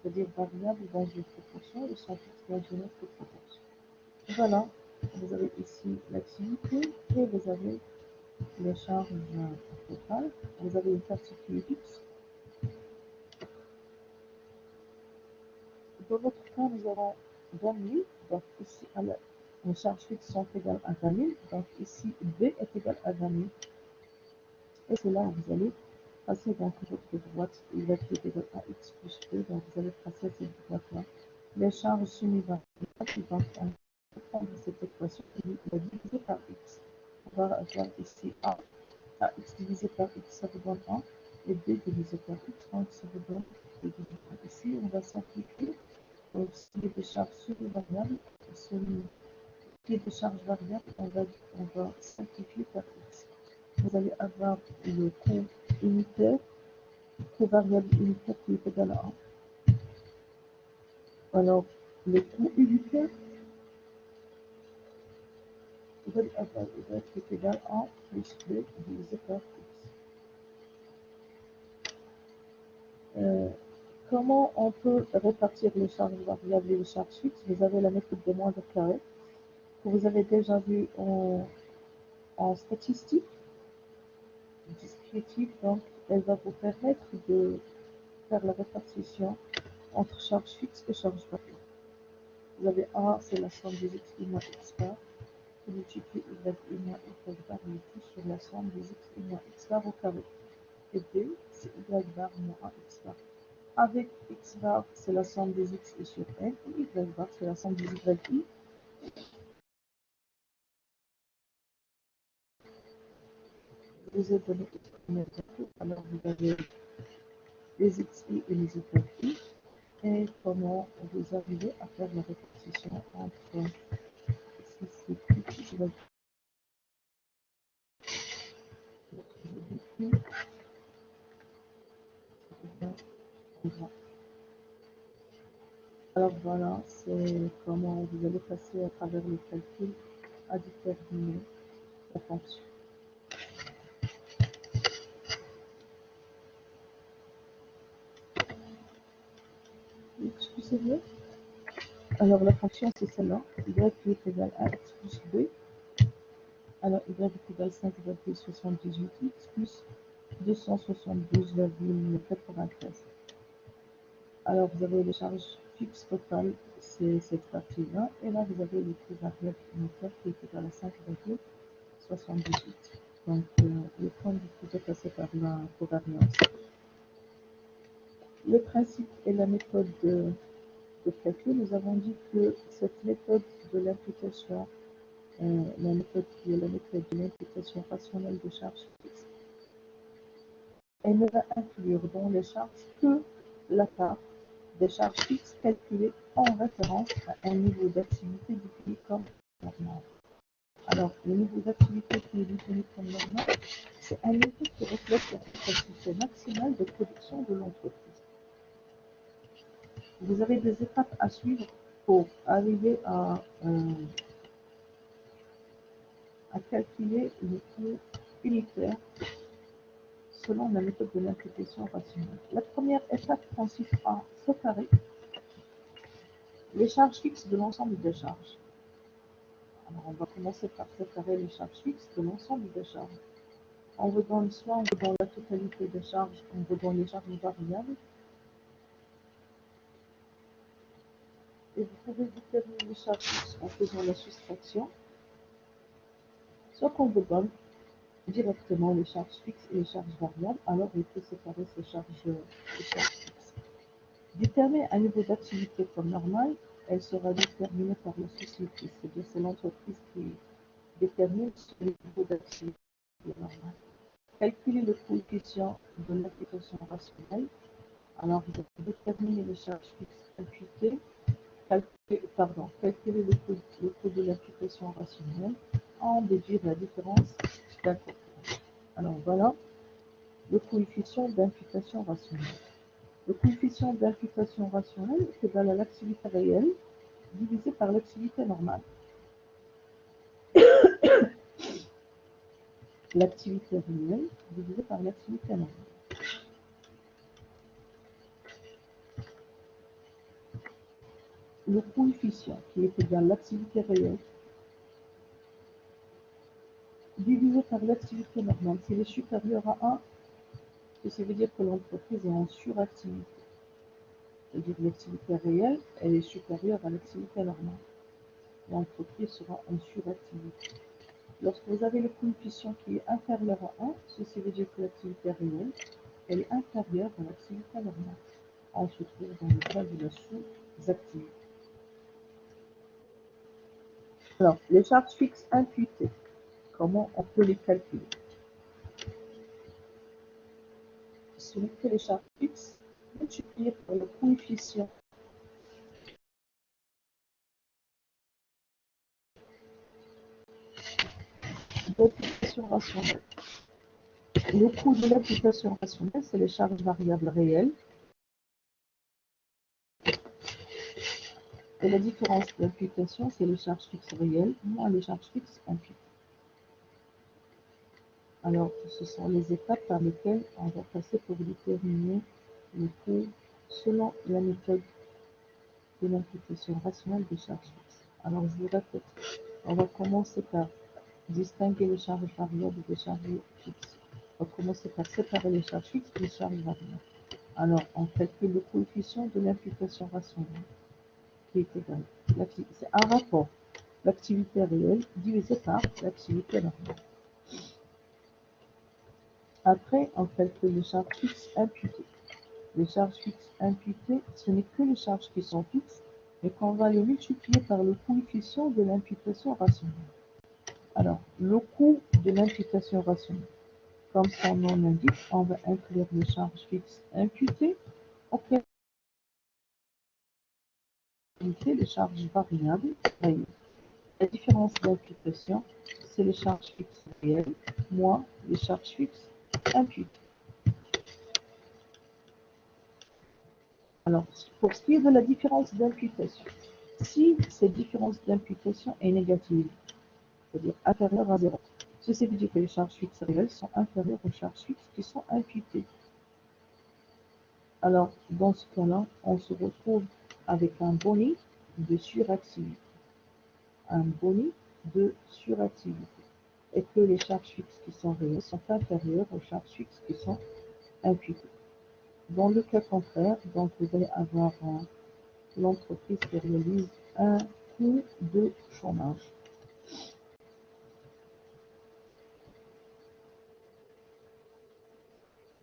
c'est-à-dire variables dans une proportion et sont fixes dans une autre proportion. Voilà, vous avez ici l'activité et vous avez les charges totales. Vous avez une partie qui est fixe. Dans notre cas, nous avons 20 000. Donc ici, les charges fixes sont égales à 20 000. Donc ici, B est égal à 20 000. Et c'est là où vous allez passer donc votre droite. Il va être égal à X plus B. Donc vous allez passer cette droite-là. Les charges semi-variables, donc on va prendre cette équation et la diviser par X. On va avoir ici A. X divisé par X, ça vous donne 1. Et B divisé par X, donc ça vous donne 2 divisé par X. Ici, on va simplifier. Donc, s'il y a des charges semi-variables, s'il y a des charges variables, on va simplifier par X. Vous allez avoir le coût unitaire, coût variable unitaire qui est égal à 1. Alors, le coût unitaire, vous allez avoir Y qui est égal à 1 plus B divisé par X. Comment on peut répartir les charges variables et les charges fixes? Vous avez la méthode des moindres carrés, que vous avez déjà vu en statistique descriptive. Donc, elle va vous permettre de faire la répartition entre charges fixes et charges variables. Vous avez A, c'est la somme des x i moins x bar, qui multiplie y moins y bar tout sur la somme des x i moins x bar au carré. Et B, c'est y bar moins x bar. Avec x bar, c'est la somme des x i sur n, et y bar, c'est la somme des y i. Je vous ai donné alors vous avez les xi et les yi, et comment vous arrivez à faire la répartition entre ici c'est plus alors voilà, c'est comment vous allez passer à travers le calcul à déterminer la fonction. Excusez-moi. Alors la fonction c'est celle-là, y qui est égal à x plus b. Alors y est égal à 5,78x plus 272,93. Alors vous avez les charges fixes totales, c'est cette partie-là. Et là vous avez le coût variable unitaire qui est égal à 5,78. Donc le compte du coût est passé par la covariance. Le principe et la méthode de calcul, nous avons dit que cette méthode de l'imputation, la méthode qui est la méthode de l'imputation rationnelle des charges fixes, elle ne va inclure dans les charges que la part des charges fixes calculées en référence à un niveau d'activité défini comme normal. Alors, le niveau d'activité qui est défini comme normal, c'est un niveau qui reflète la capacité maximale de production de l'entreprise. Vous avez des étapes à suivre pour arriver à calculer le coût unitaire selon la méthode de l'imputation rationnelle. La première étape consiste à séparer les charges fixes de l'ensemble des charges. Alors, on va commencer par séparer les charges fixes de l'ensemble des charges. On vous donne soit on vous donne la totalité des charges, on vous donne les charges variables, et vous pouvez déterminer les charges fixes en faisant la soustraction, soit qu'on vous donne directement les charges fixes et les charges variables, alors il faut séparer ces charges fixes. Déterminer un niveau d'activité comme normal, elle sera déterminée par la société, c'est-à-dire c'est l'entreprise qui détermine ce niveau d'activité normal. Calculer le coefficient de l'imputation rationnelle. Alors, vous allez déterminer les charges fixes imputées, calculer le coût de l'imputation rationnelle, en déduire la différence d'un côté. Alors, voilà le coefficient d'imputation rationnelle. Le coefficient d'imputation rationnelle est égal à l'activité réelle divisé par l'activité normale. L'activité réelle divisé par l'activité normale. Le coefficient qui est égal à l'activité réelle divisé par l'activité normale, s'il est supérieur à 1, ça veut dire que l'entreprise est en suractivité. C'est-à-dire que l'activité réelle, elle est supérieure à l'activité normale. L'entreprise sera en suractivité. Lorsque vous avez le coefficient qui est inférieur à 1, ceci veut dire que l'activité réelle, elle est inférieure à l'activité normale. On se trouve dans le cas de la sous-activité. Alors, les charges fixes imputées, comment on peut les calculer? Ce n'est que les charges fixes multipliées par le coefficient d'imputation rationnelle. Le coût de l'imputation rationnelle, c'est les charges variables réelles. Et la différence d'imputation, c'est les charges fixes réelles moins les charges fixes imputées. Alors, ce sont les étapes par lesquelles on va passer pour déterminer le coût selon la méthode de l'imputation rationnelle des charges fixes. Alors, je vous répète, on va commencer par distinguer les charges variables des charges fixes. On va commencer par séparer les charges fixes des charges variables. Alors, on calcule le coefficient de l'imputation rationnelle, qui est égal. C'est un rapport. L'activité réelle divisée par l'activité normale. Après, on calcule les charges fixes imputées. Les charges fixes imputées, ce n'est que les charges qui sont fixes, mais qu'on va les multiplier par le coefficient de l'imputation rationnelle. Alors, le coût de l'imputation rationnelle, comme son nom l'indique, on va inclure les charges fixes imputées auxquelles les charges variables réelles. La différence d'imputation, c'est les charges fixes réelles moins les charges fixes imputées. Alors, pour ce qui est de la différence d'imputation, si cette différence d'imputation est négative, c'est-à-dire inférieure à 0, ceci veut dire que les charges fixes réelles sont inférieures aux charges fixes qui sont imputées. Alors, dans ce cas-là, on se retrouve avec un bonus de suractivité. Un bonus de suractivité. Et que les charges fixes qui sont réelles sont inférieures aux charges fixes qui sont imputées. Dans le cas contraire, donc vous allez avoir l'entreprise qui réalise un coût de chômage.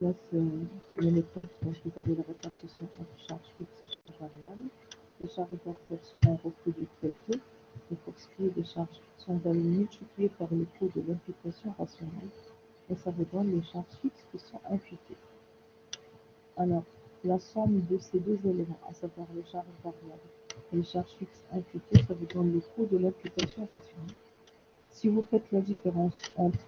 Là, c'est une méthode donc vous avez la répartition entre charges fixes et charges variables. Les charges variables sont reproduites telles que, et pour ce qui est des charges fixes, on va les multiplier par le coût de l'imputation rationnelle, et ça vous donne les charges fixes qui sont imputées. Alors, la somme de ces deux éléments, à savoir les charges variables et les charges fixes imputées, ça vous donne le coût de l'imputation rationnelle. Si vous faites la différence entre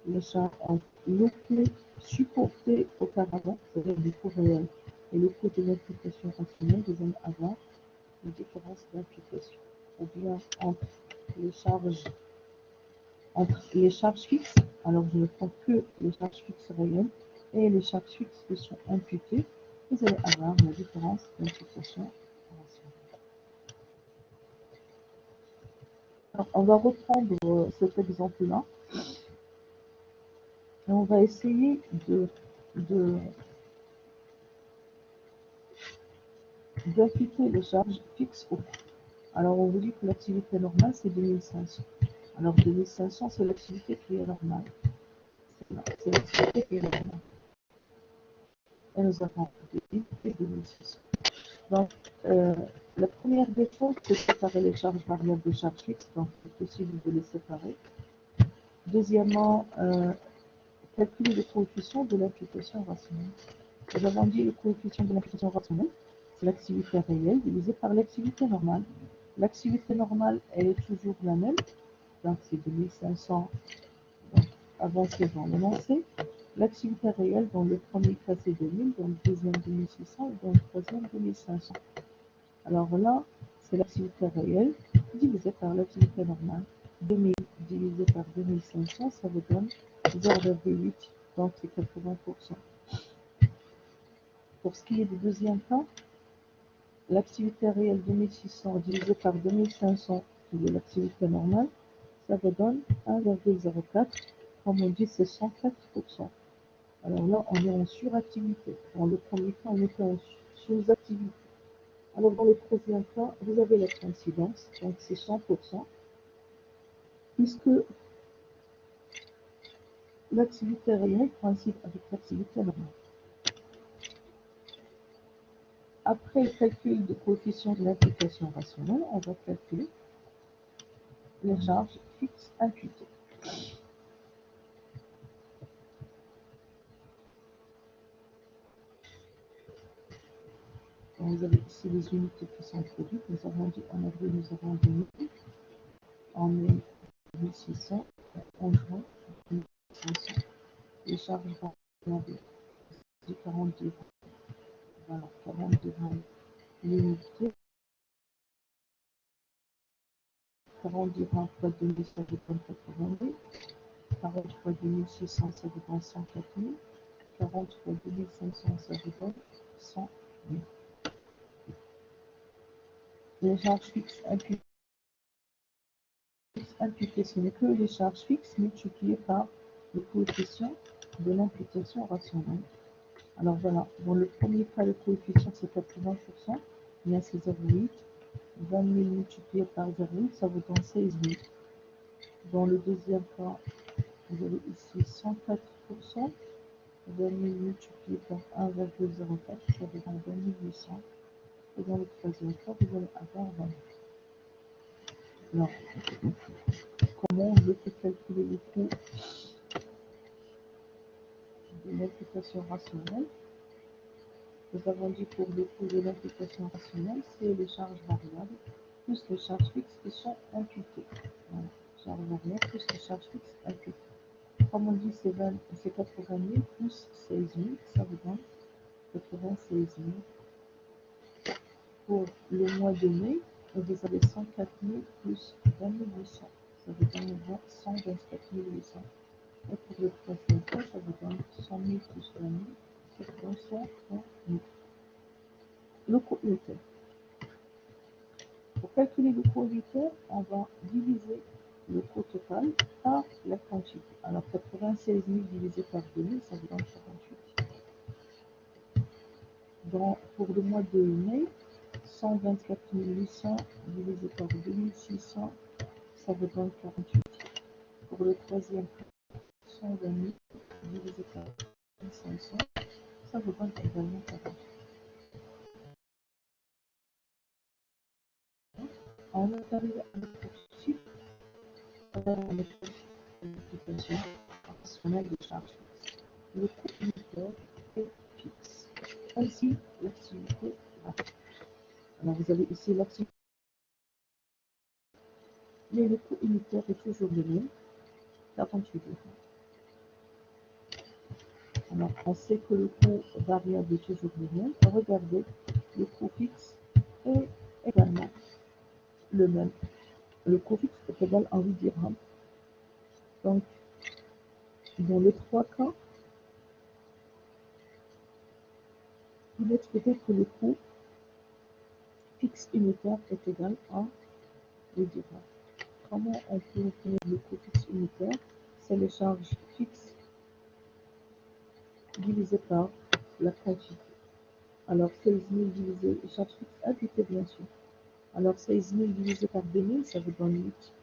les charges, entre le coût supporté auparavant, c'est-à-dire du coût réel, et le coût de l'imputation rationnelle, vous allez avoir une différence d'imputation. Ou bien entre les charges fixes, alors je ne prends que les charges fixes réelles, et les charges fixes qui sont imputées, vous allez avoir la différence d'imputation rationnelle. Alors, on va reprendre cet exemple-là, et on va essayer d'imputer les charges fixes au coût. Alors, on vous dit que l'activité normale, c'est 2500. Alors, 2500, c'est l'activité qui est normale. C'est l'activité qui est normale. Et nous avons 2000 et 2600. Donc, la première des choses, c'est séparer les charges variables des charges fixes. Donc, c'est possible de les séparer. Deuxièmement, calculer le coefficient de l'imputation rationnelle. Nous avons dit le coefficient de l'imputation rationnelle, c'est l'activité réelle divisée par l'activité normale. L'activité normale, elle est toujours la même. Donc, c'est 2500 avancés dans l'énoncé. L'activité réelle, dans le premier cas, c'est 2000, dans le deuxième, 2600, et dans le troisième, 2500. Alors là, c'est l'activité réelle divisée par l'activité normale. 2000 divisé par 2500, ça vous donne 0,8, donc c'est 80%. Pour ce qui est du deuxième cas, l'activité réelle 2600 divisé par 2500, qui est l'activité normale, ça vous donne 1,04. Comme on dit, c'est 104%. Alors là, on est en suractivité. Dans le premier cas, on était en sous-activité. Alors dans le troisième cas, vous avez la coïncidence, donc c'est 100%, puisque l'activité réelle coïncide avec l'activité normale. Après le calcul du coefficient de l'imputation rationnelle, on va calculer les charges fixes imputées. Donc, vous avez ici les unités qui sont produites. Nous avons dit en avril, nous avons 2000, en mai 1600, en juin 1500. Les charges variables, c'est 40 dirhams. Voilà, 40 dirhams l'unité. 40 dirhams fois 2000, ça vous donne 82. 40 fois 2600, ça vous donne 104 000. 40 fois 2500, ça vous donne 100 Les charges fixes imputées, ce n'est que les charges fixes multipliées par le coefficient de l'imputation rationnelle. Alors voilà, dans le premier cas, le coefficient c'est 80%, bien c'est 0,8. 20 000 multiplié par 0,8, ça vous donne 16 000. Dans le deuxième cas, vous avez ici 104%. 20 000 multiplié par 1,04, ça vous donne 20 800. Et dans le troisième cas, vous allez avoir 20 000. Alors, comment je peux calculer le coût de l'imputation rationnelle? Nous avons dit pour le coût de l'imputation rationnelle, c'est les charges variables plus les charges fixes qui sont imputées. Voilà, charges variables plus les charges fixes imputées. Comme on dit, c'est 80 000 plus 16 000, ça vous donne 96 000. Pour le mois de mai, vous avez 104 000 plus 20 800, ça vous donne 124 800. Et pour le troisième cas, ça vous donne 100 000 plus 20 000, ça vous donne 130 000. Le coût unitaire. Pour calculer le coût unitaire, on va diviser le coût total par la quantité. Alors 96 000 divisé par 2000, ça vous donne 48. Pour le mois de mai, 124 800 divisé par 2600, ça vous donne 48. Pour le troisième cas, 120 000 divisé par 500, ça vous donne également 48. On va arriver à notre chiffre, l'application rationnelle de charge fixe. Le coût unitaire est fixe. Ainsi, l'activité varie. Alors vous avez ici l'activité, mais le coût unitaire est toujours le même, 48 euros. Alors on sait que le coût variable est toujours le même. Regardez, le coût fixe est également le même. Le coût fixe est égal à 8 dirhams. Donc, dans les trois cas, vous allez trouver que le coût fixe unitaire est égal à 8 dirhams. Comment on peut obtenir le coût fixe unitaire? C'est les charges fixes divisé par la quantité. Alors 16 000 divisé les charges fixes imputées bien sûr. Alors 16 000 divisé par 2000, ça vous donne 8.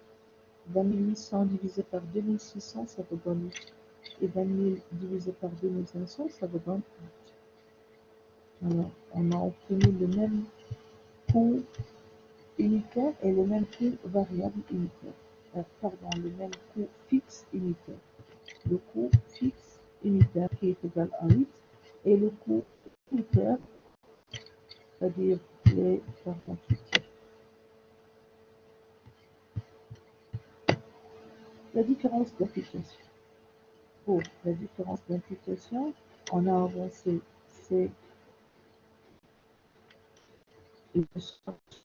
20 800 divisé par 2600, ça vous donne 8. Et 20 000 divisé par 2500, ça vous donne 8. Alors on a obtenu le même coût unitaire et le même coût variable unitaire. Pardon, le même coût fixe unitaire. Le coût fixe unitaire qui est égal à 8 et le coût unitaire, c'est-à-dire les 48. La différence d'imputation. Pour la différence d'imputation, on a avancé, c'est les charges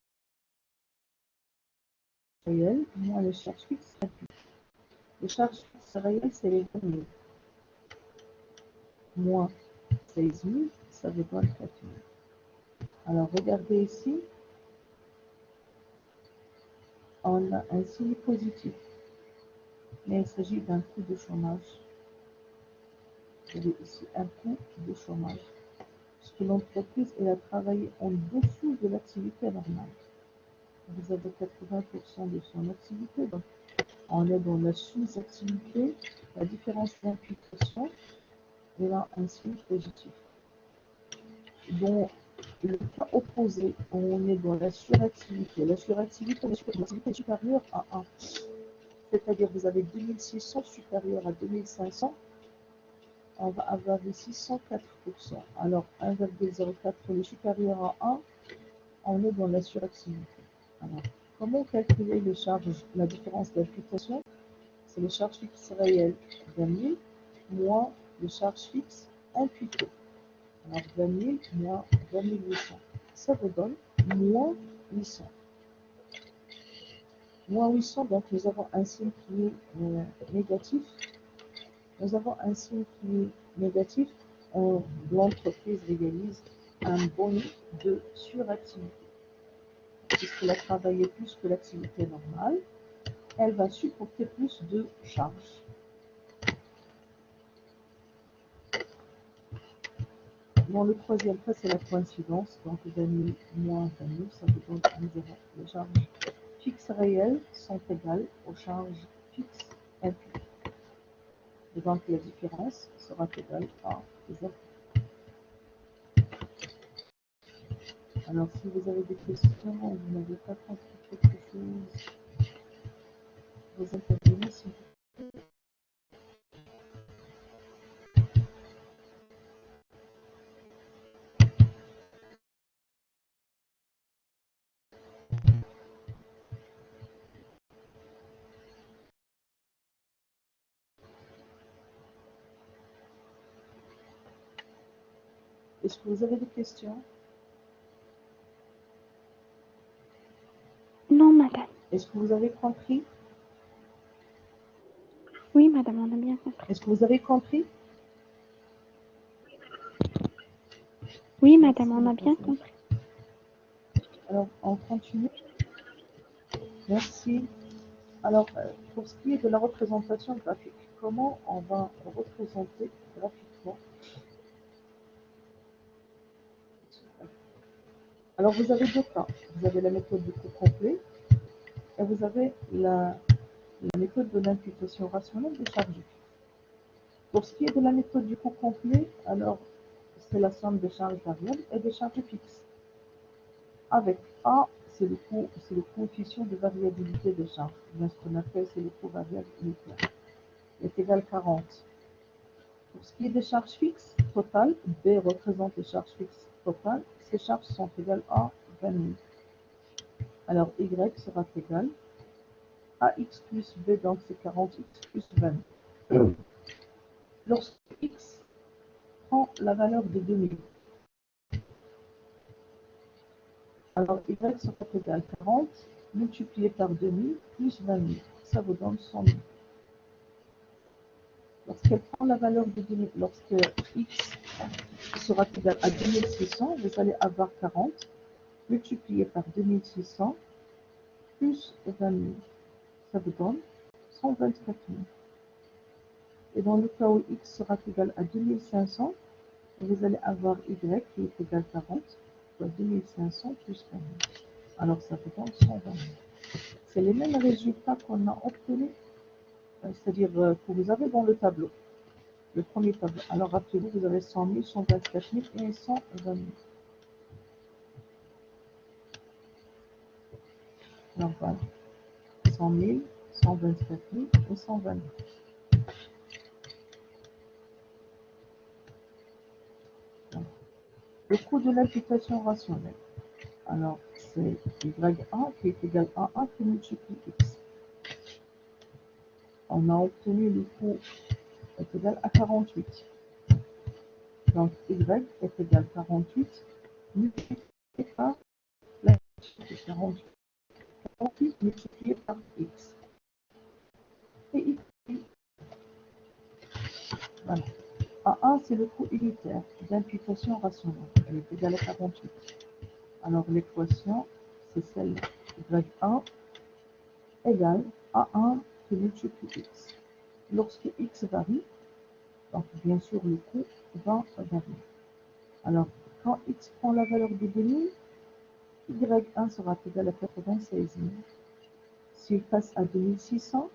réelles moins les charges fixes imputées. Les charges fixes réelles, c'est les 20 000 moins 16 000, ça vous donne 4 000. Alors regardez ici, on a un signe positif, mais il s'agit d'un coût de chômage. Vous avez ici un coût de chômage. Parce que l'entreprise a travaillé en dessous de l'activité normale. Vous avez 80% de son activité, donc on est dans la sous-activité. La différence d'imputation est là un signe positif. Dans le cas opposé, on est dans la suractivité. La suractivité est supérieure à 1. C'est-à-dire vous avez 2600 supérieur à 2500. On va avoir ici 104%. Alors 1,04 est supérieur à 1, on est dans la suractivité. Alors, comment calculer les charges, la différence d'imputation? C'est les charges fixes réelles 20 000 moins les charges fixes imputées. Alors 20 000 moins 20 800. Ça vous donne moins 800. Moins 800, donc nous avons un signe qui est négatif. Nous avons un signe qui est négatif. L'entreprise réalise un bonus de suractivité. Puisqu'elle a travaillé plus que l'activité normale, elle va supporter plus de charges. Dans le troisième cas, c'est la coïncidence. Donc, 20 000 moins 20 000, ça vous donne un zéro. Les charges fixes réelles sont égales aux charges fixes imputées. Et donc, la différence sera égale à 0. Alors, si vous avez des questions, vous n'avez pas compris quelque chose, vous intervenez s'il vous plaît. Est-ce que vous avez des questions?
Non, madame.
Est-ce que vous avez compris?
Oui, madame, on a bien compris.
Est-ce que vous avez compris?
Oui,
Merci,
madame, on a bien compris.
Alors, on continue. Merci. Alors, pour ce qui est de la représentation graphique, comment on va représenter graphiquement? Alors, vous avez deux cas. Vous avez la méthode du coût complet et vous avez la méthode de l'imputation rationnelle des charges. Pour ce qui est de la méthode du coût complet, alors, c'est la somme des charges variables et des charges fixes. Avec A, c'est le coefficient de variabilité des charges. Bien, ce qu'on appelle, c'est le coût variable unitaire. Il est égal à 40. Pour ce qui est des charges fixes totales, B représente les charges fixes totales. Ces charges sont égales à 20 000. Alors, Y sera égal à X plus B, donc c'est 40X plus 20. Lorsque X prend la valeur de 2000, alors Y sera égal à 40 multiplié par 2000 plus 20 000. Ça vous donne 100 000. Lorsqu'elle prend la valeur de 2000, lorsque X sera égal à 2600, vous allez avoir 40 multiplié par 2600 plus 20 000. Ça vous donne 124 000. Et dans le cas où X sera égal à 2500, vous allez avoir Y qui est égal à 40, soit 2500 plus 20 000. Alors ça vous donne 120 000. C'est les mêmes résultats qu'on a obtenus, c'est-à-dire que vous avez dans le tableau. Le premier tableau. Alors rappelez-vous, vous avez 100 000, 124 000 et 120 000. Alors voilà, 100 000, 124 000 et 120 000. Donc, le coût de l'imputation rationnelle. Alors, c'est Y1 qui est égal à 1 qui multiplie X. On a obtenu le coût est égal à 48. Donc, Y est égal à 48 multiplié par la 48. 48 multiplié par X. Et X, voilà. A1, c'est le coût unitaire d'imputation rationnelle. Elle est égale à 48. Alors, l'équation, c'est celle-là. Y1 égale A1 qui multiplie X. Lorsque X varie, donc bien sûr le coût va varier. Alors, quand X prend la valeur de 2000, Y1 sera égal à 96 000. S'il passe à 2600,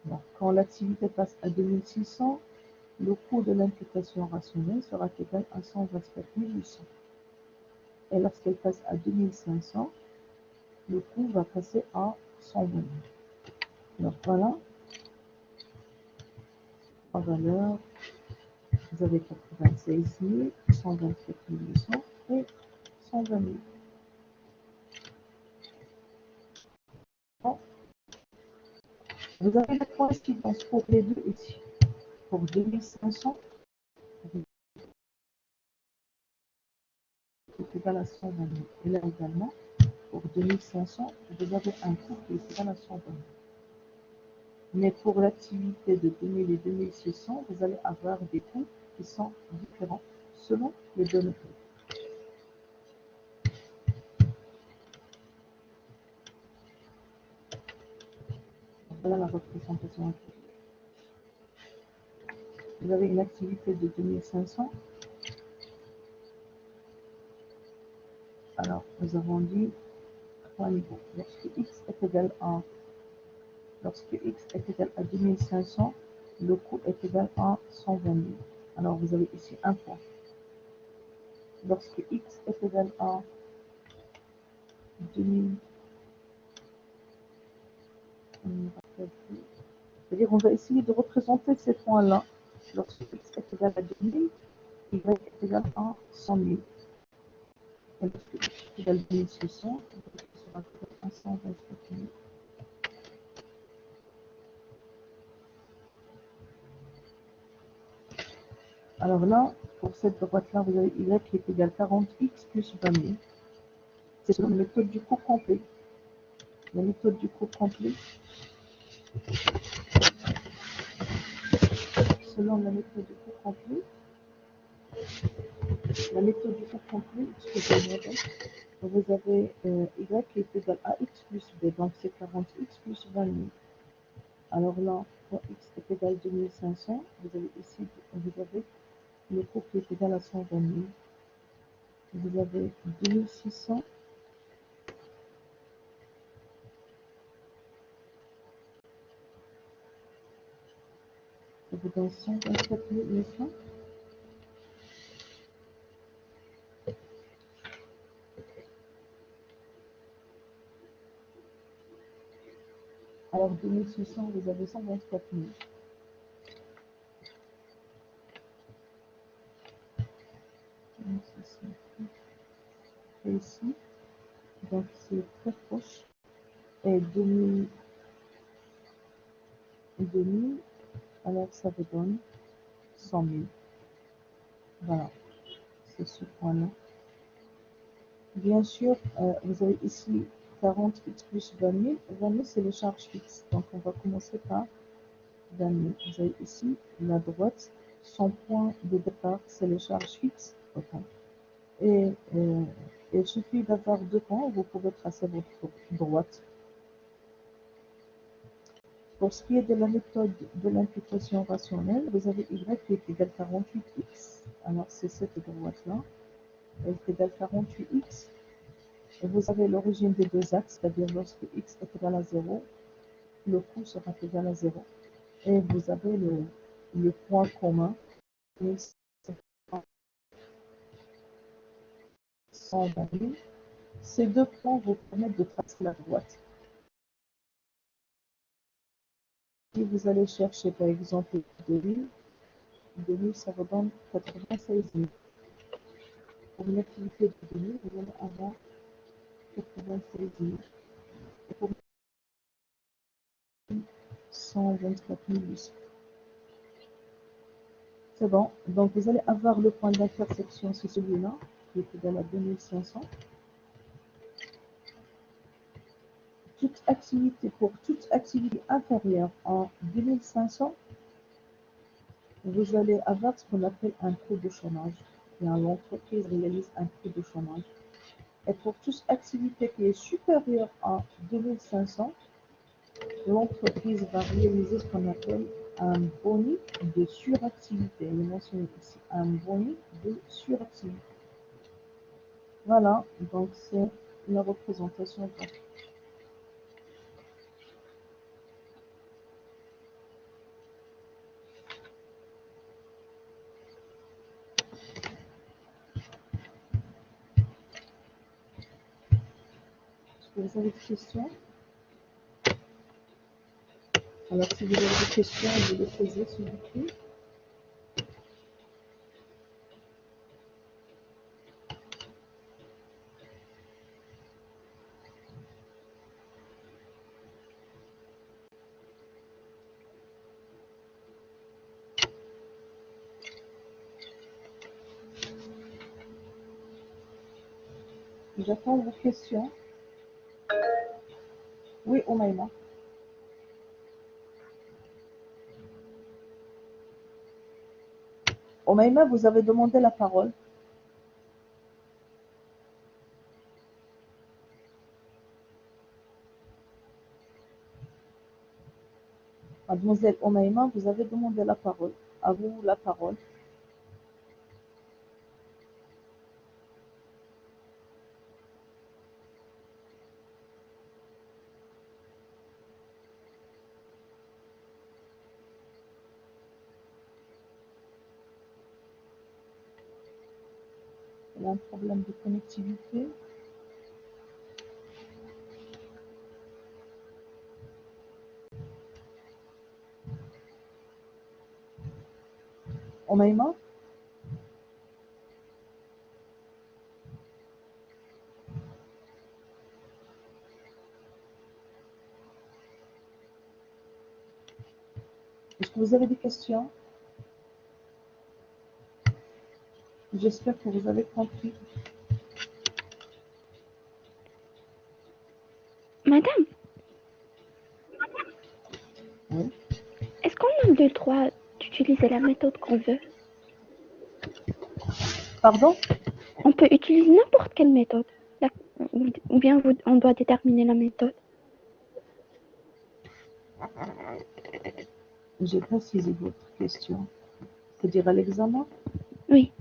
donc quand l'activité passe à 2600, le coût de l'imputation rationnelle sera égal à 124 800. Et lorsqu'elle passe à 2500, le coût va passer à 120 000. Donc voilà, en valeur, vous avez 96 000, 124 800 et 120 000. Bon, vous avez la coïncidence pour les deux ici. Pour 2500, c'est égal à 120 000. Et là également, pour 2500, vous avez un coût qui est égal à 120 000. Mais pour l'activité de 2000 et 2600, vous allez avoir des coûts qui sont différents selon les deux méthodes. Voilà la représentation actuelle. Vous avez une activité de 2500. Alors, nous avons dit 3 niveaux. Lorsque x est égal à 2500, le coût est égal à 120 000. Alors, vous avez ici un point. Lorsque x est égal à 2000, c'est-à-dire on va essayer de représenter ces points-là. Lorsque x est égal à 2000, y est égal à 100 000. Et lorsque x est égal à 2600, y sera égal à 124 000. Alors là, pour cette droite-là, vous avez y qui est égal à 40x plus 20 000. C'est selon la méthode du cours complet. La méthode du cours complet. Selon la méthode du cours complet. La méthode du cours complet, vous avez y qui est égal à x plus b. Donc c'est 40x plus 20 000. Alors là, pour x est égal à 2500, vous avez ici, vous avez le coût qui est égal à 120 000. Vous avez 2600. Ça vous donne 124 900. Alors 2600, vous avez 124 000. Et ici, donc c'est très proche. Et 2000, alors ça vous donne 100 000. Voilà, c'est ce point-là. Bien sûr, vous avez ici 40x plus 20 000. 20 000, c'est les charges fixes. Donc, on va commencer par 20 000. Vous avez ici la droite. Son point de départ, c'est les charges fixes. Okay. Et il suffit d'avoir deux points. Vous pouvez tracer votre droite. Pour ce qui est de la méthode de l'imputation rationnelle, vous avez y qui est égal à 48x. Alors, c'est cette droite-là. Elle est égale à 48x. Et vous avez l'origine des deux axes, c'est-à-dire lorsque x est égal à 0, le coût sera égal à 0. Et vous avez le point commun, 120 000. Ces deux points vous permettent de tracer la droite. Si vous allez chercher par exemple 2000, ça vous donne 96 000. Pour une activité de 2000, vous allez avoir 96 000. Et pour 124 800. C'est bon. Donc vous allez avoir le point d'intersection, c'est celui-là, qui est égal à 2500. Pour toute activité inférieure à 2500, vous allez avoir ce qu'on appelle un coût de chômage. L'entreprise réalise un coût de chômage. Et pour toute activité qui est supérieure à 2500, l'entreprise va réaliser ce qu'on appelle un bonus de suractivité. Il est mentionné ici, un bonus de suractivité. Voilà, donc c'est la représentation graphique. Est-ce que vous avez des questions? Alors, si vous avez des questions, vous les posez, s'il vous plaît. J'attends vos questions. Oui, Omaïma. Omaïma, vous avez demandé la parole. Mademoiselle Omaïma, vous avez demandé la parole. À vous la parole. Il y a un problème de connectivité. Omaïma? Est-ce que vous avez des questions? J'espère que vous avez compris.
Madame,
Oui.
est-ce qu'on a le droit d'utiliser la méthode qu'on veut?
Pardon?
On peut utiliser n'importe quelle méthode. Ou bien on doit déterminer la méthode.
J'ai précisé votre question. C'est-à-dire à l'examen?
Oui.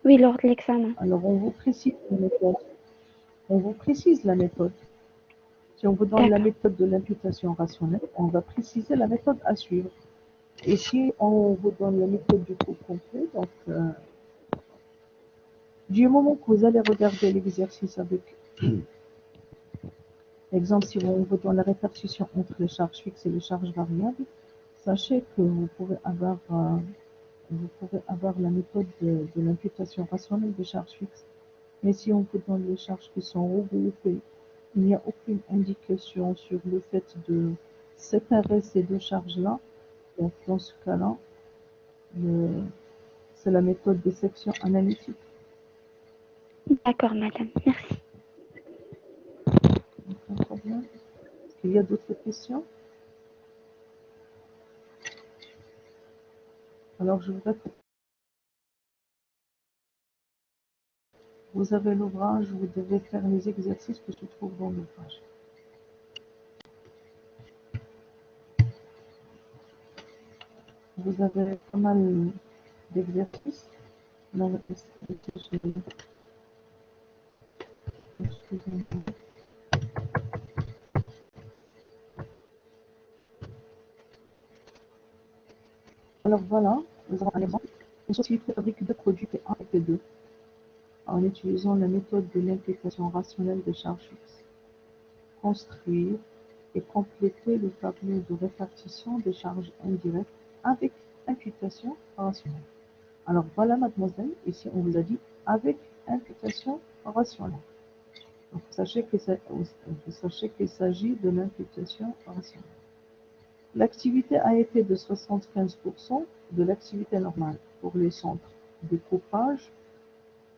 Oui, lors de l'examen.
Alors, on vous précise la méthode. On vous précise la méthode. Si on vous donne la
D'accord.
méthode de l'imputation rationnelle, on va préciser la méthode à suivre. Et si on vous donne la méthode du cours complet, donc du moment que vous allez regarder l'exercice avec exemple, si on vous donne la répartition entre les charges fixes et les charges variables, sachez que vous pouvez avoir la méthode de l'imputation rationnelle des charges fixes. Mais si on vous donne les charges qui sont regroupées, il n'y a aucune indication sur le fait de séparer ces deux charges-là. Donc, dans ce cas-là, c'est la méthode des sections analytiques.
D'accord, madame. Merci.
Aucun problème. Est-ce qu'il y a d'autres questions? Alors, je vous répète. Vous avez l'ouvrage, vous devez faire les exercices qui se trouvent dans l'ouvrage. Vous avez pas mal d'exercices. Non, excusez-moi. Alors voilà, nous avons un exemple. Une société fabrique deux produits P1 et P2 en utilisant la méthode de l'implication rationnelle des charges fixes. Construire et compléter le tableau de répartition des charges indirectes avec imputation rationnelle. Alors voilà, mademoiselle, ici on vous a dit avec imputation rationnelle. Donc sachez qu'il s'agit de l'imputation rationnelle. L'activité a été de 75% de l'activité normale pour les centres découpage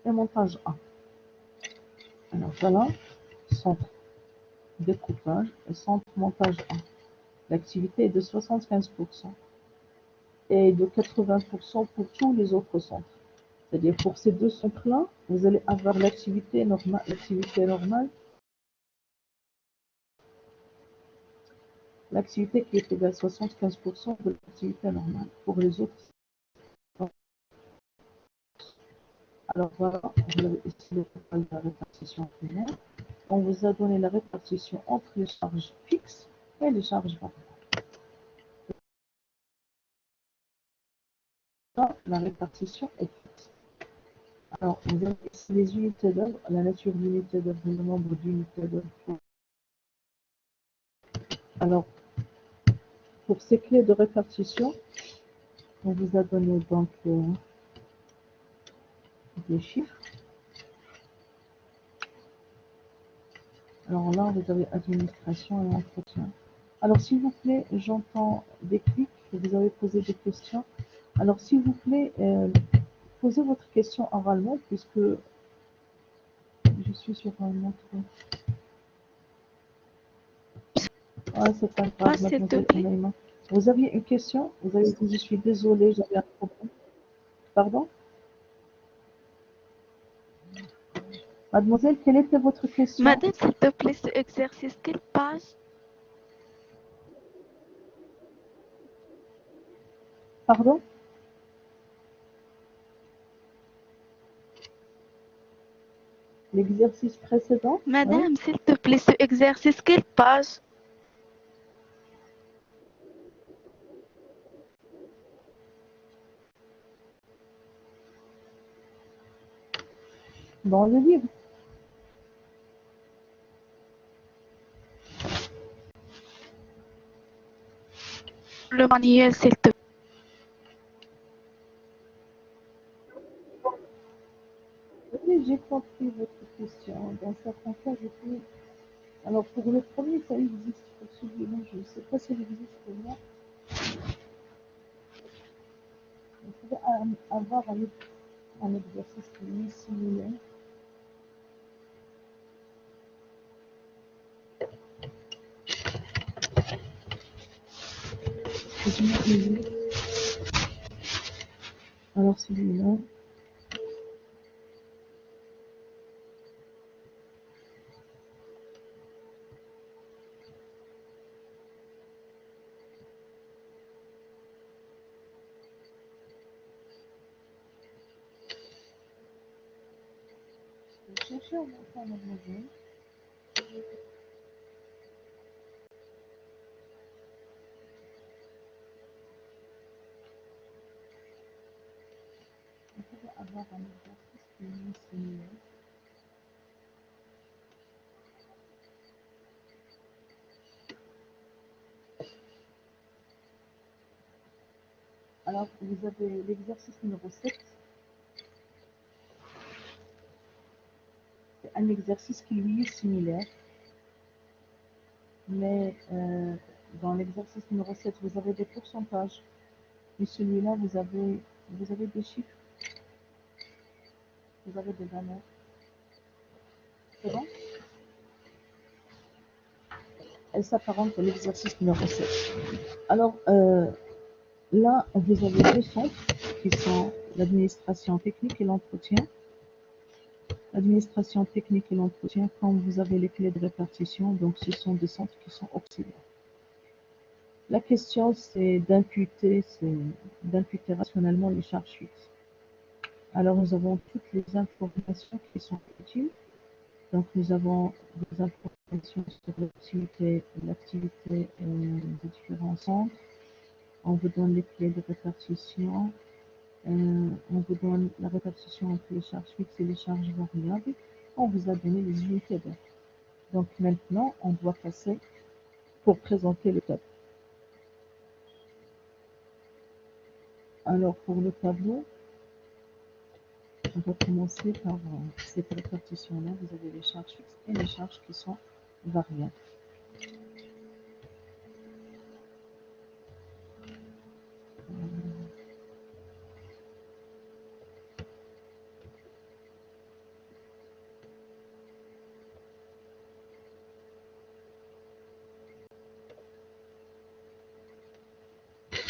et montage A. Alors voilà, centre découpage et centre montage A. L'activité est de 75% et de 80% pour tous les autres centres. C'est-à-dire pour ces deux centres-là, vous allez avoir l'activité normale, l'activité qui est égale à 75% de l'activité normale. Pour les autres, alors voilà, vous avez ici le total de la répartition primaire. On vous a donné la répartition entre les charges fixes et les charges variables. Là, la répartition est fixe. Alors, vous avez ici les unités d'œuvre, la nature de l'unité d'œuvre et le nombre d'unités d'œuvre. Alors, pour ces clés de répartition, on vous a donné donc des chiffres. Alors là, vous avez administration et entretien. Alors, s'il vous plaît, j'entends des clics, vous avez posé des questions. Alors, s'il vous plaît, posez votre question oralement, puisque je suis sur un autre. Ah, c'est pas grave, mademoiselle Omeima. Vous aviez une question? Vous avez dit, je suis désolée, j'avais un problème. Pardon? Mademoiselle, quelle était votre question?
Madame, s'il te plaît, ce exercice, quelle page?
Pardon? L'exercice précédent? Oui.
Madame, s'il te plaît, ce exercice, quelle page?
Dans le livre.
Le manuel, s'il te plaît.
Oui, j'ai compris votre question. Dans certains cas, je peux. Alors, pour le premier, ça existe. Pour celui-là, je ne sais pas s'il existe ou non. Vous pouvez avoir un exercice qui est similaire. Excusez-moi. Alors, celui-là. Je vais chercher un enfant, mademoiselle. Vous pouvez avoir un exercice qui est similaire. Alors, vous avez l'exercice numéro 7. C'est un exercice qui lui est similaire. Mais dans l'exercice numéro 7, vous avez des pourcentages. Et celui-là, vous avez des chiffres. Vous avez des valeurs. C'est bon? Elle s'apparente à l'exercice numéro 7. Alors, là, vous avez deux centres qui sont l'administration technique et l'entretien. L'administration technique et l'entretien, quand vous avez les clés de répartition, donc ce sont des centres qui sont auxiliaires. La question, c'est d'imputer rationnellement les charges fixes. Alors, nous avons toutes les informations qui sont utiles. Donc, nous avons des informations sur l'activité des différents centres. On vous donne les clés de répartition. On vous donne la répartition entre les charges fixes et les charges variables. On vous a donné les unités d'heure. Donc maintenant, on doit passer pour présenter le tableau. Alors pour le tableau, on va commencer par cette répartition-là. Vous avez les charges fixes et les charges qui sont variables.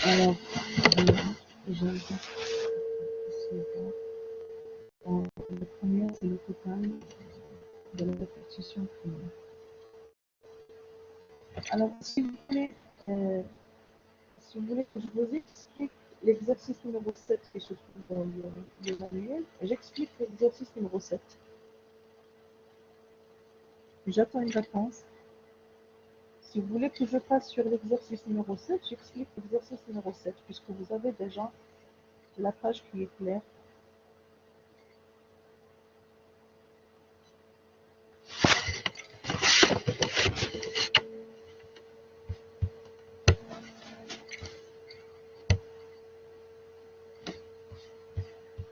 Alors, le premier, c'est le total de la répartition primaire. Alors, si vous voulez que je vous explique l'exercice numéro 7 qui se trouve dans le manuel, j'explique l'exercice numéro 7. J'attends une réponse. Si vous voulez que je passe sur l'exercice numéro 7, j'explique l'exercice numéro 7, puisque vous avez déjà la page qui est claire.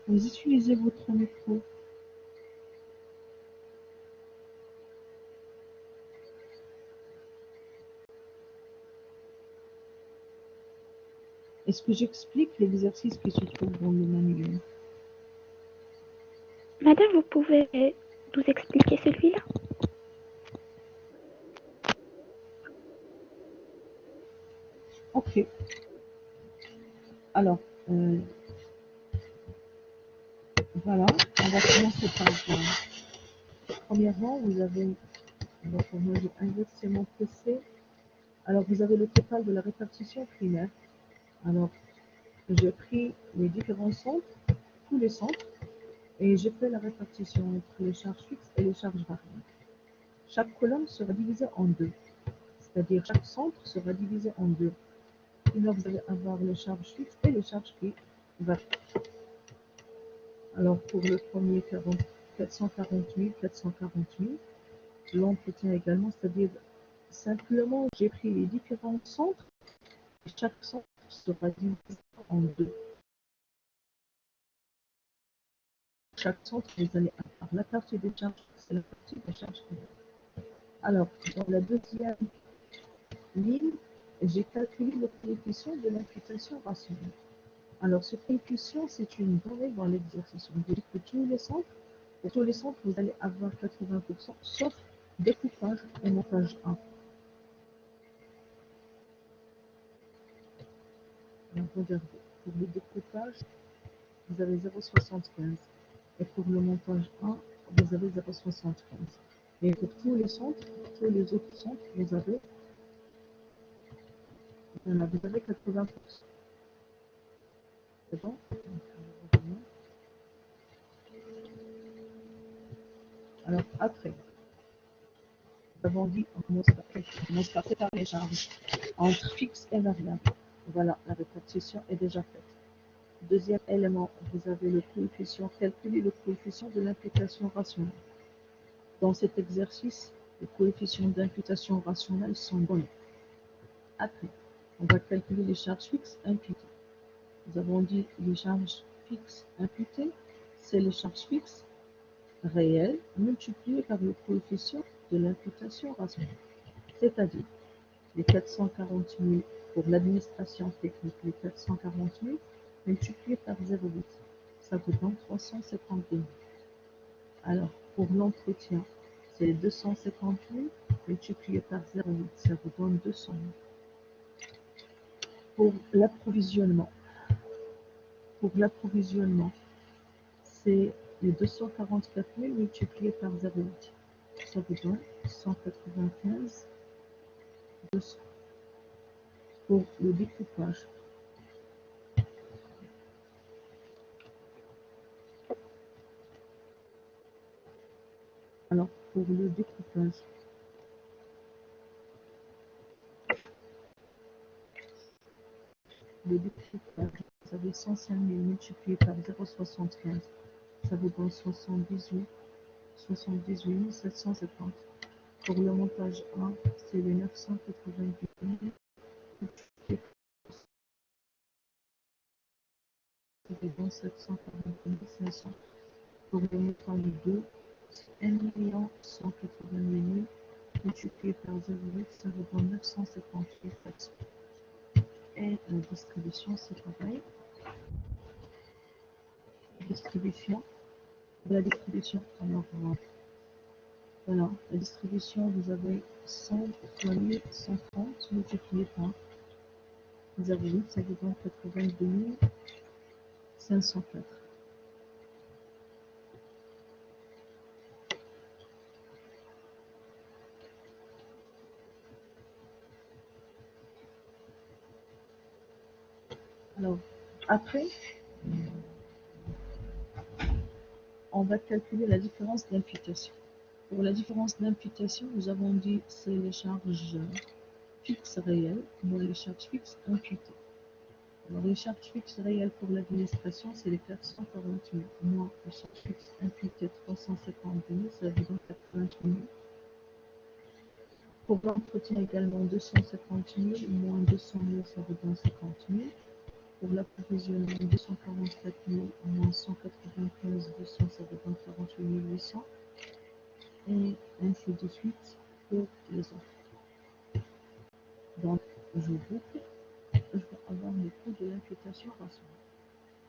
Vous utilisez votre micro. Est-ce que j'explique l'exercice qui se trouve dans le manuel?
Madame, vous pouvez nous expliquer celui-là?
Ok. Alors, voilà, on va commencer par premièrement, vous avez, donc on va inverser mon PC. Alors, vous avez le total de la répartition primaire. Alors, j'ai pris les différents centres, tous les centres, et j'ai fait la répartition entre les charges fixes et les charges variables. Chaque colonne sera divisée en deux, c'est-à-dire chaque centre sera divisé en deux. Et là, vous allez avoir les charges fixes et les charges qui varient. Alors, pour le premier, 440 000, 440 000, l'entretien également, c'est-à-dire simplement, j'ai pris les différents centres, et chaque centre sera divisé en deux. Chaque centre, vous allez avoir la partie des charges, c'est la partie des charges. Alors, dans la deuxième ligne, j'ai calculé le coefficient de l'imputation rationnelle. Alors, ce coefficient, c'est une donnée dans l'exercice. On dit que pour tous les centres, vous allez avoir 80%, sauf découpage et montage 1. Alors, regardez, pour le découpage, vous avez 0,75. Et pour le montage 1, vous avez 0,75. Et pour tous les centres, tous les autres centres, vous avez 80%. C'est bon? Alors, après, nous avons dit, on commence par séparer les charges entre fixe et variable. Voilà, la répartition est déjà faite. Deuxième élément, vous avez le coefficient, calculer le coefficient de l'imputation rationnelle. Dans cet exercice, les coefficients d'imputation rationnelle sont donnés. Après, on va calculer les charges fixes imputées. Nous avons dit les charges fixes imputées, c'est les charges fixes réelles multipliées par le coefficient de l'imputation rationnelle. C'est-à-dire les 440 000 pour l'administration technique, les 440 000 multipliés par 0,8, ça vous donne 350 000. Alors, pour l'entretien, c'est 250 000 multiplié par 0,8, ça vous donne 200 000. Pour l'approvisionnement, c'est les 244 000 multiplié par 0,8, ça vous donne 195 200. Pour le découpage, alors pour le découpage, vous avez 105 000 multiplié par 0,75, ça vous donne 78 750. Pour le montage 1, c'est les 990 000 multiplié par 740 500. Pour le montage 2, c'est 1 180 000 multiplié par 0,8, ça vous donne 958 400. Et la distribution, c'est pareil. La distribution, alors voilà, la distribution, vous avez 100 fois 130 multiplié par 0,8, ça vous donne 82 504. Alors, après, on va calculer la différence d'imputation. Pour la différence d'imputation, nous avons dit c'est les charges fixes réelles moins les charges fixes imputées. Alors, les charges fixes réelles pour l'administration, c'est les 440 000 moins les charges fixes imputées 350 000, ça vous donne 88 000. Pour l'entretien également, 250 000 moins 200 000, ça vous donne 50 000. Pour l'approvisionnement, 244 000 moins 195 200, ça vous donne 48 800. Et ainsi de suite pour les autres. Donc, je boucle, je vais avoir le coût de l'imputation rationnelle.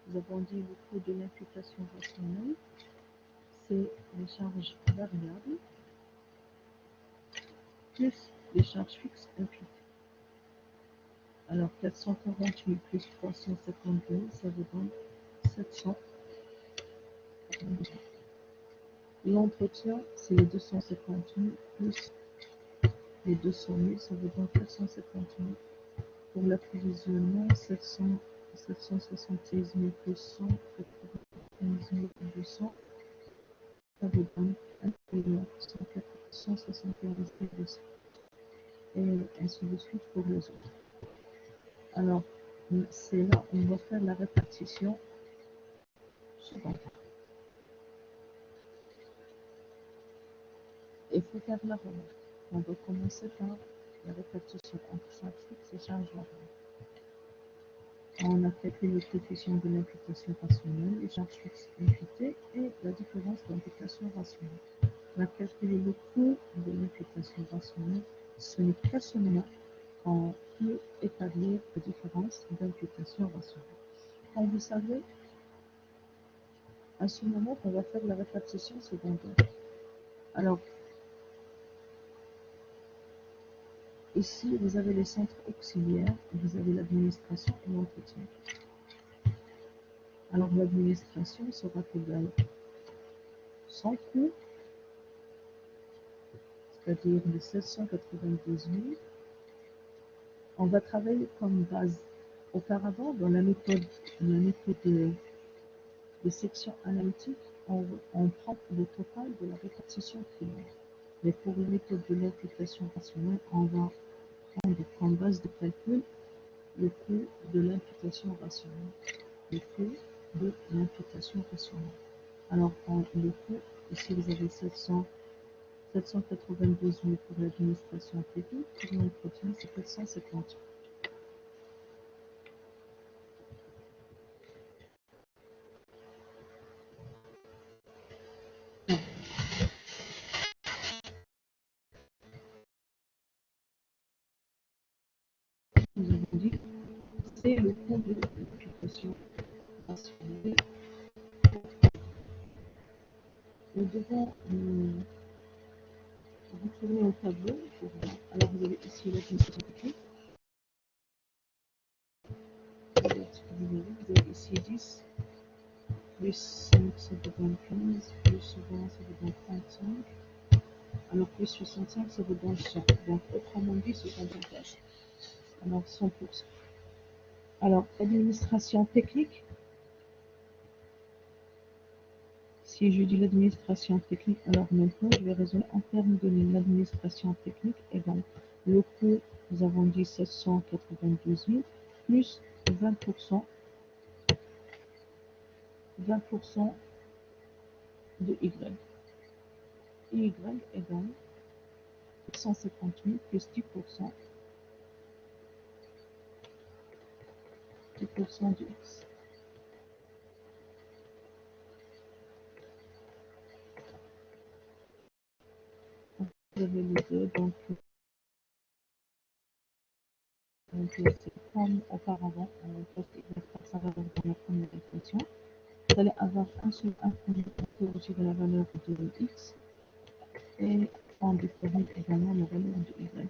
Nous avons dit le coût de l'imputation rationnelle, c'est les charges variables plus les charges fixes imputées. Alors, 440 000 plus 352, ça vous donne 700. L'entretien, c'est les 250 000 plus les 200 000, ça vous donne 450 000. Pour l'approvisionnement, 776 000 plus 195 200, ça vous donne 171 200. Et ainsi de suite pour les autres. Alors, c'est là où on va faire la répartition secondaire. Il faut faire la remarque. On va commencer par la répartition entre charges fixes et charges variables. On a calculé le coefficient de l'imputation rationnelle, les charges fixes imputées et la différence d'imputation rationnelle. On a calculé le coût de l'imputation rationnelle. Ce n'est qu'à ce moment qu'on peut établir la différence d'imputation rationnelle. Quand vous savez, à ce moment, on va faire la répartition secondaire. Alors, ici, vous avez les centres auxiliaires, vous avez l'administration et l'entretien. Alors, l'administration sera égale sans coût, c'est-à-dire les 792 000. On va travailler comme base. Auparavant, dans la méthode de section analytique, on prend le total de la répartition primaire. Mais pour la méthode de l'imputation rationnelle, on va prendre comme base de calcul le coût de l'imputation rationnelle. Le coût de l'imputation rationnelle. Alors, le coût, ici vous avez 792 000 pour l'administration technique, pour l'entretien, c'est 450 000. Nous avons dit c'est le coût de l'imputation rationnelle. Nous devons retourner au tableau pour voir. Alors vous avez ici l'administration technique. Vous avez ici 10 plus 5 ça vous donne 15 plus 20 ça vous donne 35. Alors plus 65 ça vous donne 100. Donc autrement dit c'est un pourcentage. Alors 100%. Alors administration technique. Si je dis l'administration technique, alors maintenant je vais raisonner en termes de l'administration technique égale le coût, nous avons dit 792 000 plus 20%, 20% de Y. Y égale 150 000 plus 10%, 10% de X. Vous avez les deux, donc c'est comme auparavant, on poste Y par sa valeur dans la première équation. Vous allez avoir un seul inconnu corrigé de la valeur de X et en différant également la valeur de Y.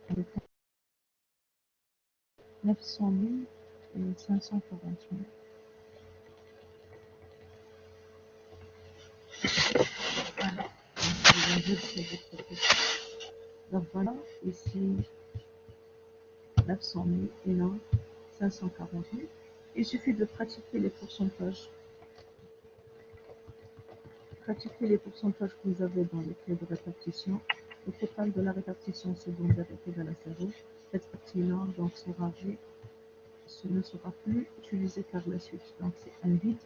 Avec 900 000 et 540 000. Voilà. Donc voilà, ici 900 000 et là 540 000. Il suffit de pratiquer les pourcentages. Pratiquez les pourcentages que vous avez dans les clés de répartition. Le total de la répartition secondaire est égal à 0. Cette partie-là donc sera V. Ce ne sera plus utilisé par la suite. Donc c'est un vide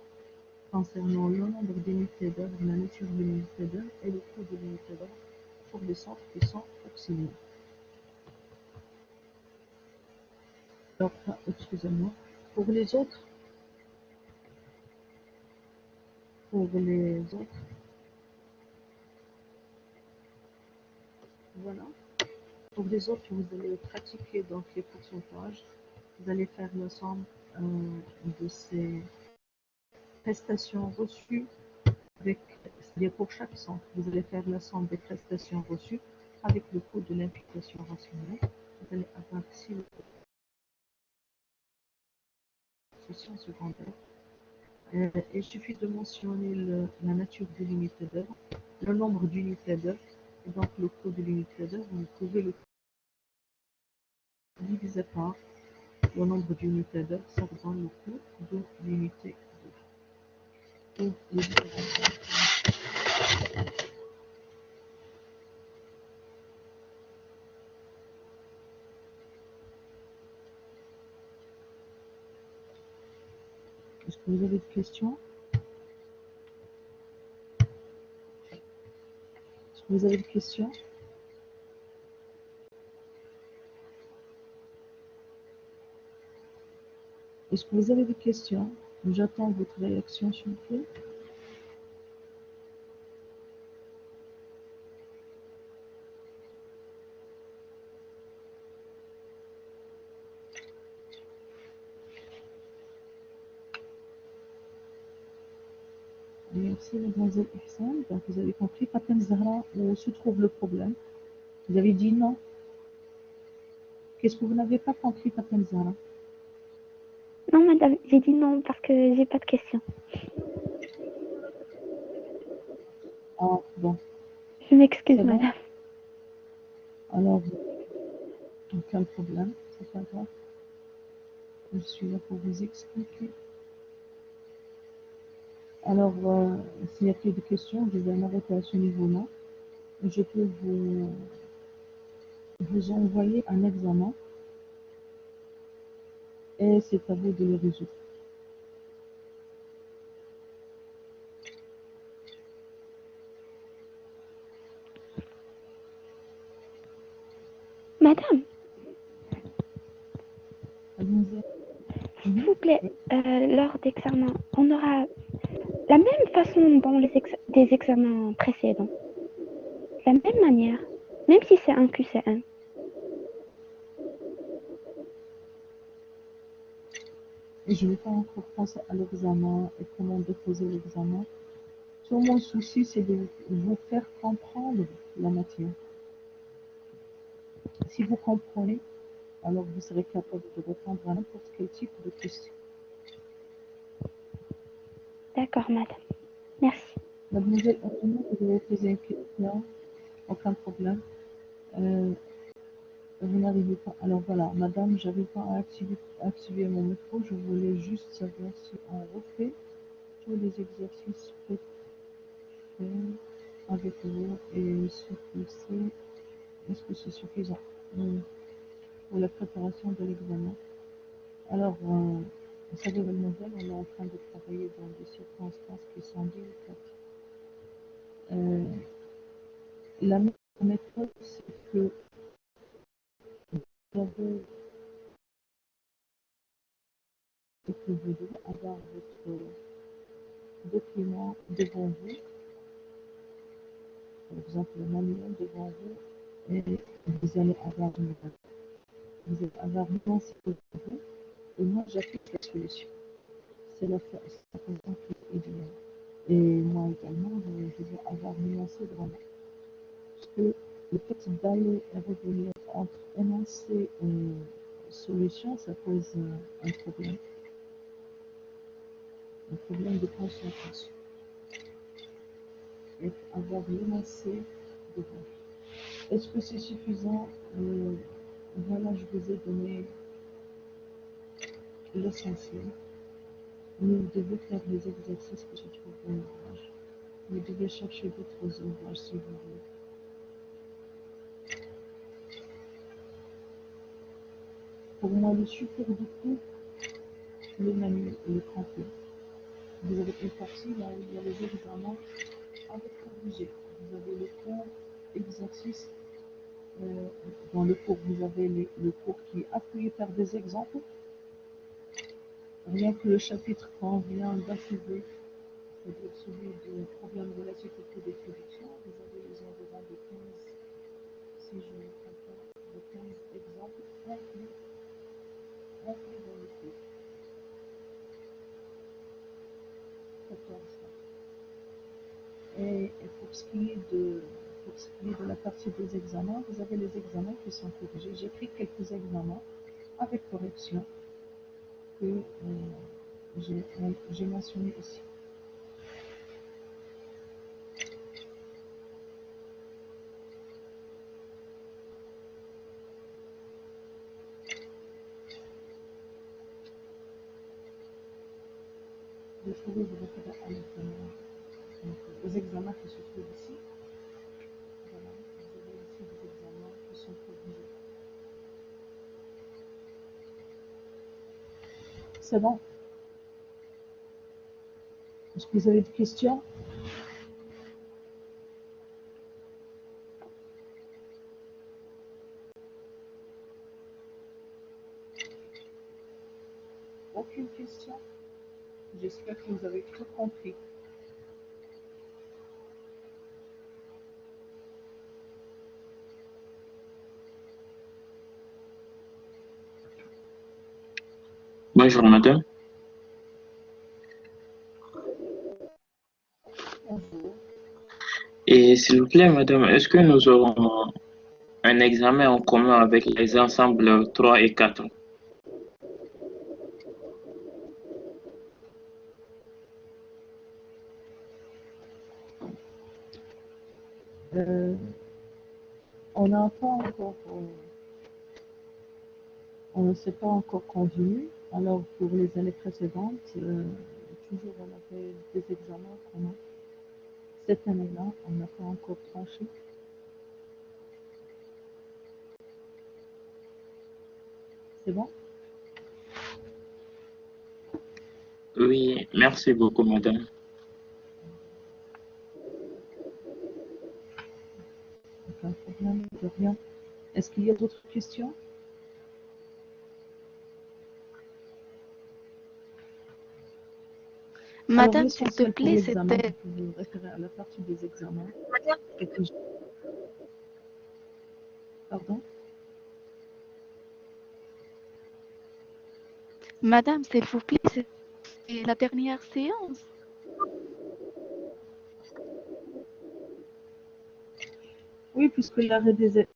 concernant le nombre d'unités d'œuvre, la nature de l'unité d'œuvre et le coût de l'unité d'œuvre pour les centres qui sont auxiliaires. Alors, excusez-moi. Pour les autres, voilà. Pour les autres, vous allez pratiquer donc les pourcentages. Vous allez faire la somme de ces prestations reçues c'est-à-dire pour chaque centre, vous allez faire la somme des prestations reçues avec le coût de l'imputation rationnelle. Vous allez avoir ici le coût de secondaire. Il suffit de mentionner la nature de l'unité d'œuvre, le nombre d'unités d'œuvre, et donc le coût de l'unité d'œuvre. Vous pouvez le diviser par le nombre d'unités d'heure, ça vous donne le coût de l'unité d'heure. Pour les différents est-ce que vous avez des questions? Est-ce que vous avez des questions? Est-ce que vous avez des questions? J'attends votre réaction, s'il vous plaît. Merci, mademoiselle Ihsan. Donc, vous avez compris, Fatem Zahra, où se trouve le problème? Vous avez dit non. Qu'est-ce que vous n'avez pas compris, Fatem Zahra?
Non, madame, j'ai dit non parce que j'ai pas de questions.
Ah, bon,
Je m'excuse,
c'est bon.
madame.
Alors, aucun problème, c'est pas grave. Je suis là pour vous expliquer. Alors, s'il n'y a plus de questions, je vais m'arrêter à ce niveau-là. Je peux vous envoyer un examen et c'est à vous de le résoudre.
Madame,
Mademoiselle,
s'il vous plaît, lors d'examen, on aura la même façon dans des examens précédents. La même manière. Même si c'est un QCM.
et je n'ai pas encore pensé à l'examen et comment déposer l'examen. Tout mon souci, c'est de vous faire comprendre la matière. Si vous comprenez, alors vous serez capable de répondre à n'importe quel type de question.
D'accord, madame. Merci.
Mademoiselle, vous avez posé une question, aucun problème. Vous n'arrivez pas. Alors voilà, madame, j'arrive pas à activer mon micro. Je voulais juste savoir si on refait tous les exercices faits avec vous et ce que c'est, est-ce que c'est suffisant pour la préparation de l'examen. Alors, vous savez, mademoiselle, on est en train de travailler dans des circonstances qui sont délicates. La méthode, c'est que vous avez et que vous devez avoir votre document devant vous, par exemple le manuel devant vous, et vous allez avoir une base. Vous allez avoir une pensée devant vous, et moi j'applique la solution. C'est la façon qui est idéale. Et moi également, je vais avoir nuancé devant moi. Parce que le fait d'aller et revenir entre énoncé et solution, ça pose un problème de concentration. Et avoir l'énoncé devant. Est-ce que c'est suffisant? Voilà, je vous ai donné l'essentiel. Mais vous devez faire les exercices que se trouvent dans l'ouvrage. Vous devez chercher d'autres ouvrages si vous voulez. Pour moi, le support du cours, le manuel et le complet. Vous avez une partie là où il y a les examens avec corrigé. Vous avez le cours, exercice. Dans le cours, vous avez le cours qui est appuyé par des exemples. Rien que le chapitre qu'on vient d'achever, c'est-à-dire celui de problèmes relatifs au coût des productions, vous avez les environs de 15, si je ne me trompe pas, de 15 exemples inclus dans le cours. 14. Et pour ce qui est de la partie des examens, vous avez les examens qui sont corrigés. J'ai pris quelques examens avec correction que j'ai mentionné ici. le choix vous référez à l'examen, aux examens qui se trouvent ici. Voilà, vous avez ici des examens qui sont provisés. C'est bon. Est-ce que vous avez des questions? Aucune question? J'espère que vous avez tout compris.
Bonjour madame.
Bonjour.
Et s'il vous plaît madame, est-ce que nous aurons un examen en commun avec les ensembles 3 et 4?
On n'a pas encore, on ne s'est pas encore convenu. Alors pour les années précédentes, toujours on avait des examens communs. Cette année-là, on n'a pas encore tranché. C'est bon?
Oui, merci beaucoup madame.
Aucun problème, de rien. Est-ce qu'il y a d'autres questions? Alors,
Madame, s'il te
l'essentiel pour
plaît,
l'examen,
c'était...
vous pouvez vous référer à la partie des examens. Et que je- Pardon?
Madame, s'il vous plaît, c'était la dernière séance.
Oui, puisque l'arrêt des vous êtes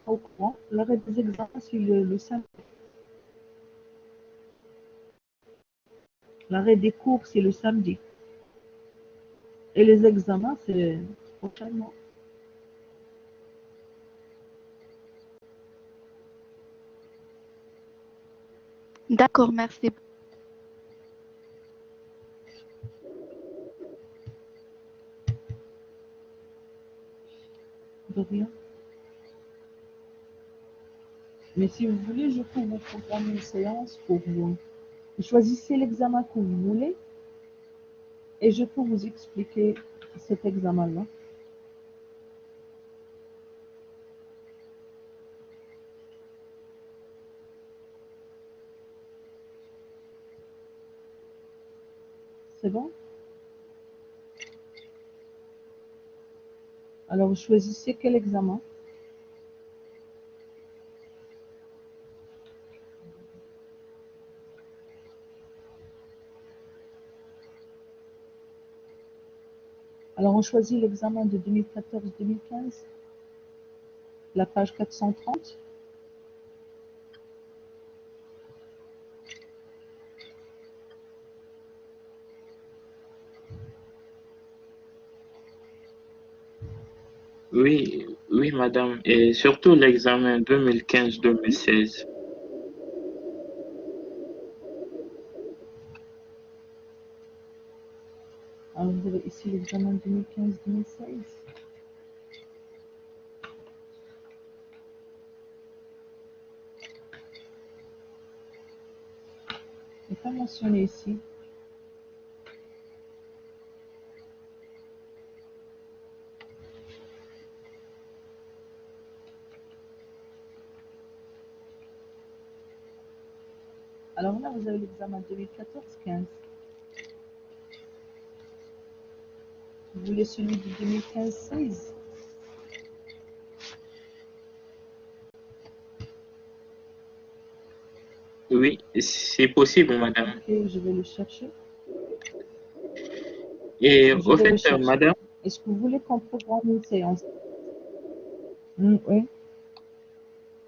pas au courant, l'arrêt des examens, c'est le samedi. L'arrêt des cours, c'est le samedi. Et les examens, c'est prochainement.
D'accord, merci.
De rien. Mais si vous voulez, je peux vous programmer une séance pour vous. Vous choisissez l'examen que vous voulez et je peux vous expliquer cet examen-là. C'est bon? Alors, vous choisissez quel examen? Alors, on choisit l'examen de 2014-2015, la page 430.
Oui, oui madame. Et surtout l'examen 2015-2016.
Alors, vous avez ici l'examen 2015-2016. Il n'est pas mentionné ici. Alors là, vous avez l'examen 2014-15. Vous voulez celui de 2015-16?
Oui, c'est possible madame.
Ok, je vais le chercher.
Et
Je
au
vais le
fait,
chercher.
madame,
Est-ce que vous voulez qu'on programme une séance? Oui.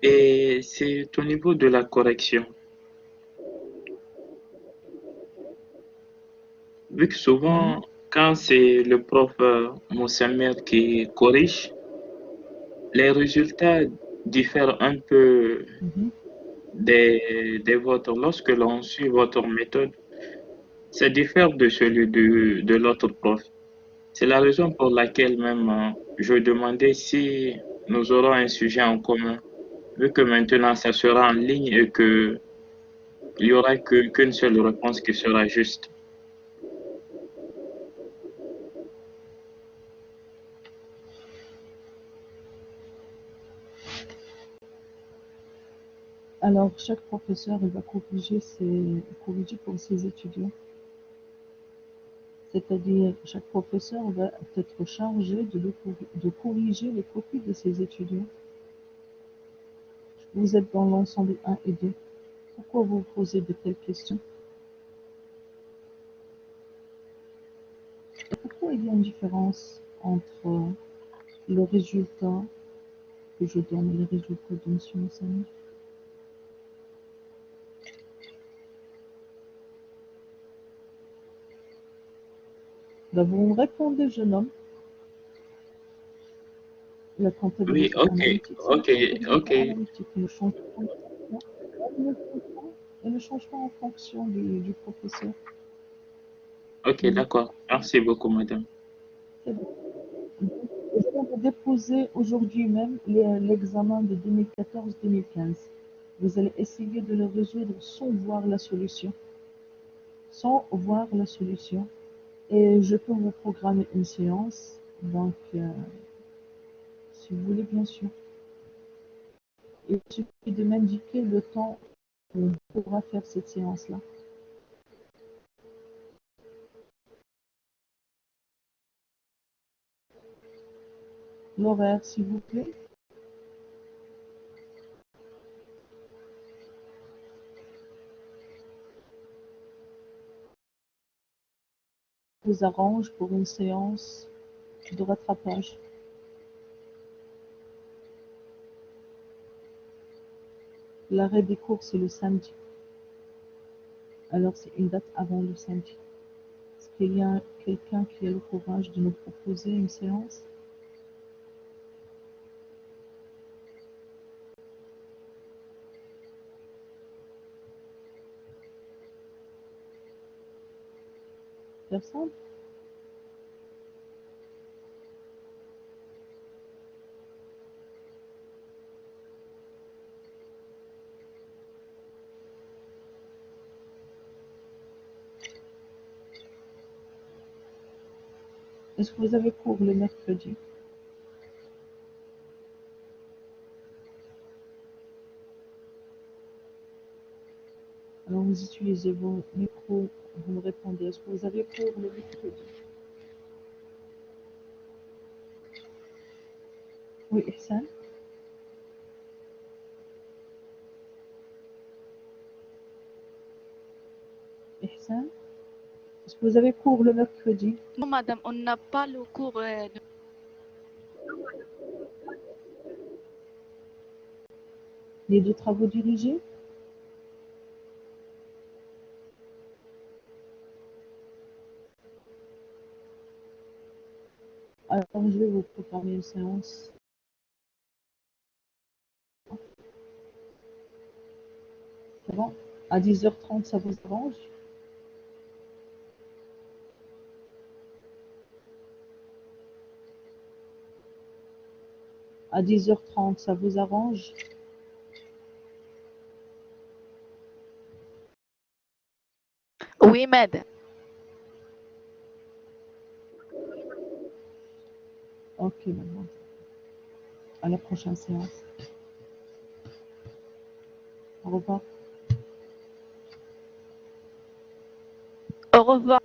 et c'est au niveau de la correction. Vu que souvent, quand c'est le prof Moussamer qui corrige, les résultats diffèrent un peu
Mhm.
des vôtres. Lorsque l'on suit votre méthode, ça diffère de celui de l'autre prof. C'est la raison pour laquelle même je demandais si nous aurons un sujet en commun, vu que maintenant ça sera en ligne et que il y aura qu'une seule réponse qui sera juste.
Alors, chaque professeur il va corriger pour ses étudiants. C'est-à-dire, chaque professeur va être chargé de corriger les copies de ses étudiants. Vous êtes dans l'ensemble 1 et 2. Pourquoi vous posez de telles questions? Et pourquoi il y a une différence entre le résultat que je donne et les résultats de M. Moussani? Ben, vous me répondez, jeune homme. La
Oui,
comptabilité
ok,
analytique, c'est la
ok, ok,
comptabilité analytique. Et ne change pas en fonction du professeur.
ok, d'accord. Merci beaucoup, madame.
C'est bon. Je viens de déposer aujourd'hui même l'examen de 2014-2015. Vous allez essayer de le résoudre sans voir la solution. Sans voir la solution. Et je peux vous programmer une séance. Donc, si vous voulez, bien sûr. Il suffit de m'indiquer le temps où on pourra faire cette séance-là. L'horaire, s'il vous plaît. Vous arrange pour une séance de rattrapage. L'arrêt des cours, c'est le samedi. Alors, c'est une date avant le samedi. Est-ce qu'il y a quelqu'un qui a le courage de nous proposer une séance? Personne? Est-ce que vous avez cours le mercredi? Alors, vous utilisez vos micros, vous me répondez. Est-ce que vous avez cours le mercredi? Oui, Ihsan. Ihsan. Est-ce que vous avez cours le mercredi?
Non, madame, on n'a pas le cours.
Les deux travaux dirigés? Alors, je vais vous programmer une séance. C'est bon? À 10h30, ça vous arrange? À 10h30, ça vous arrange?
Oui, madame.
Ok, maintenant. À la prochaine séance. Au revoir.
Au revoir.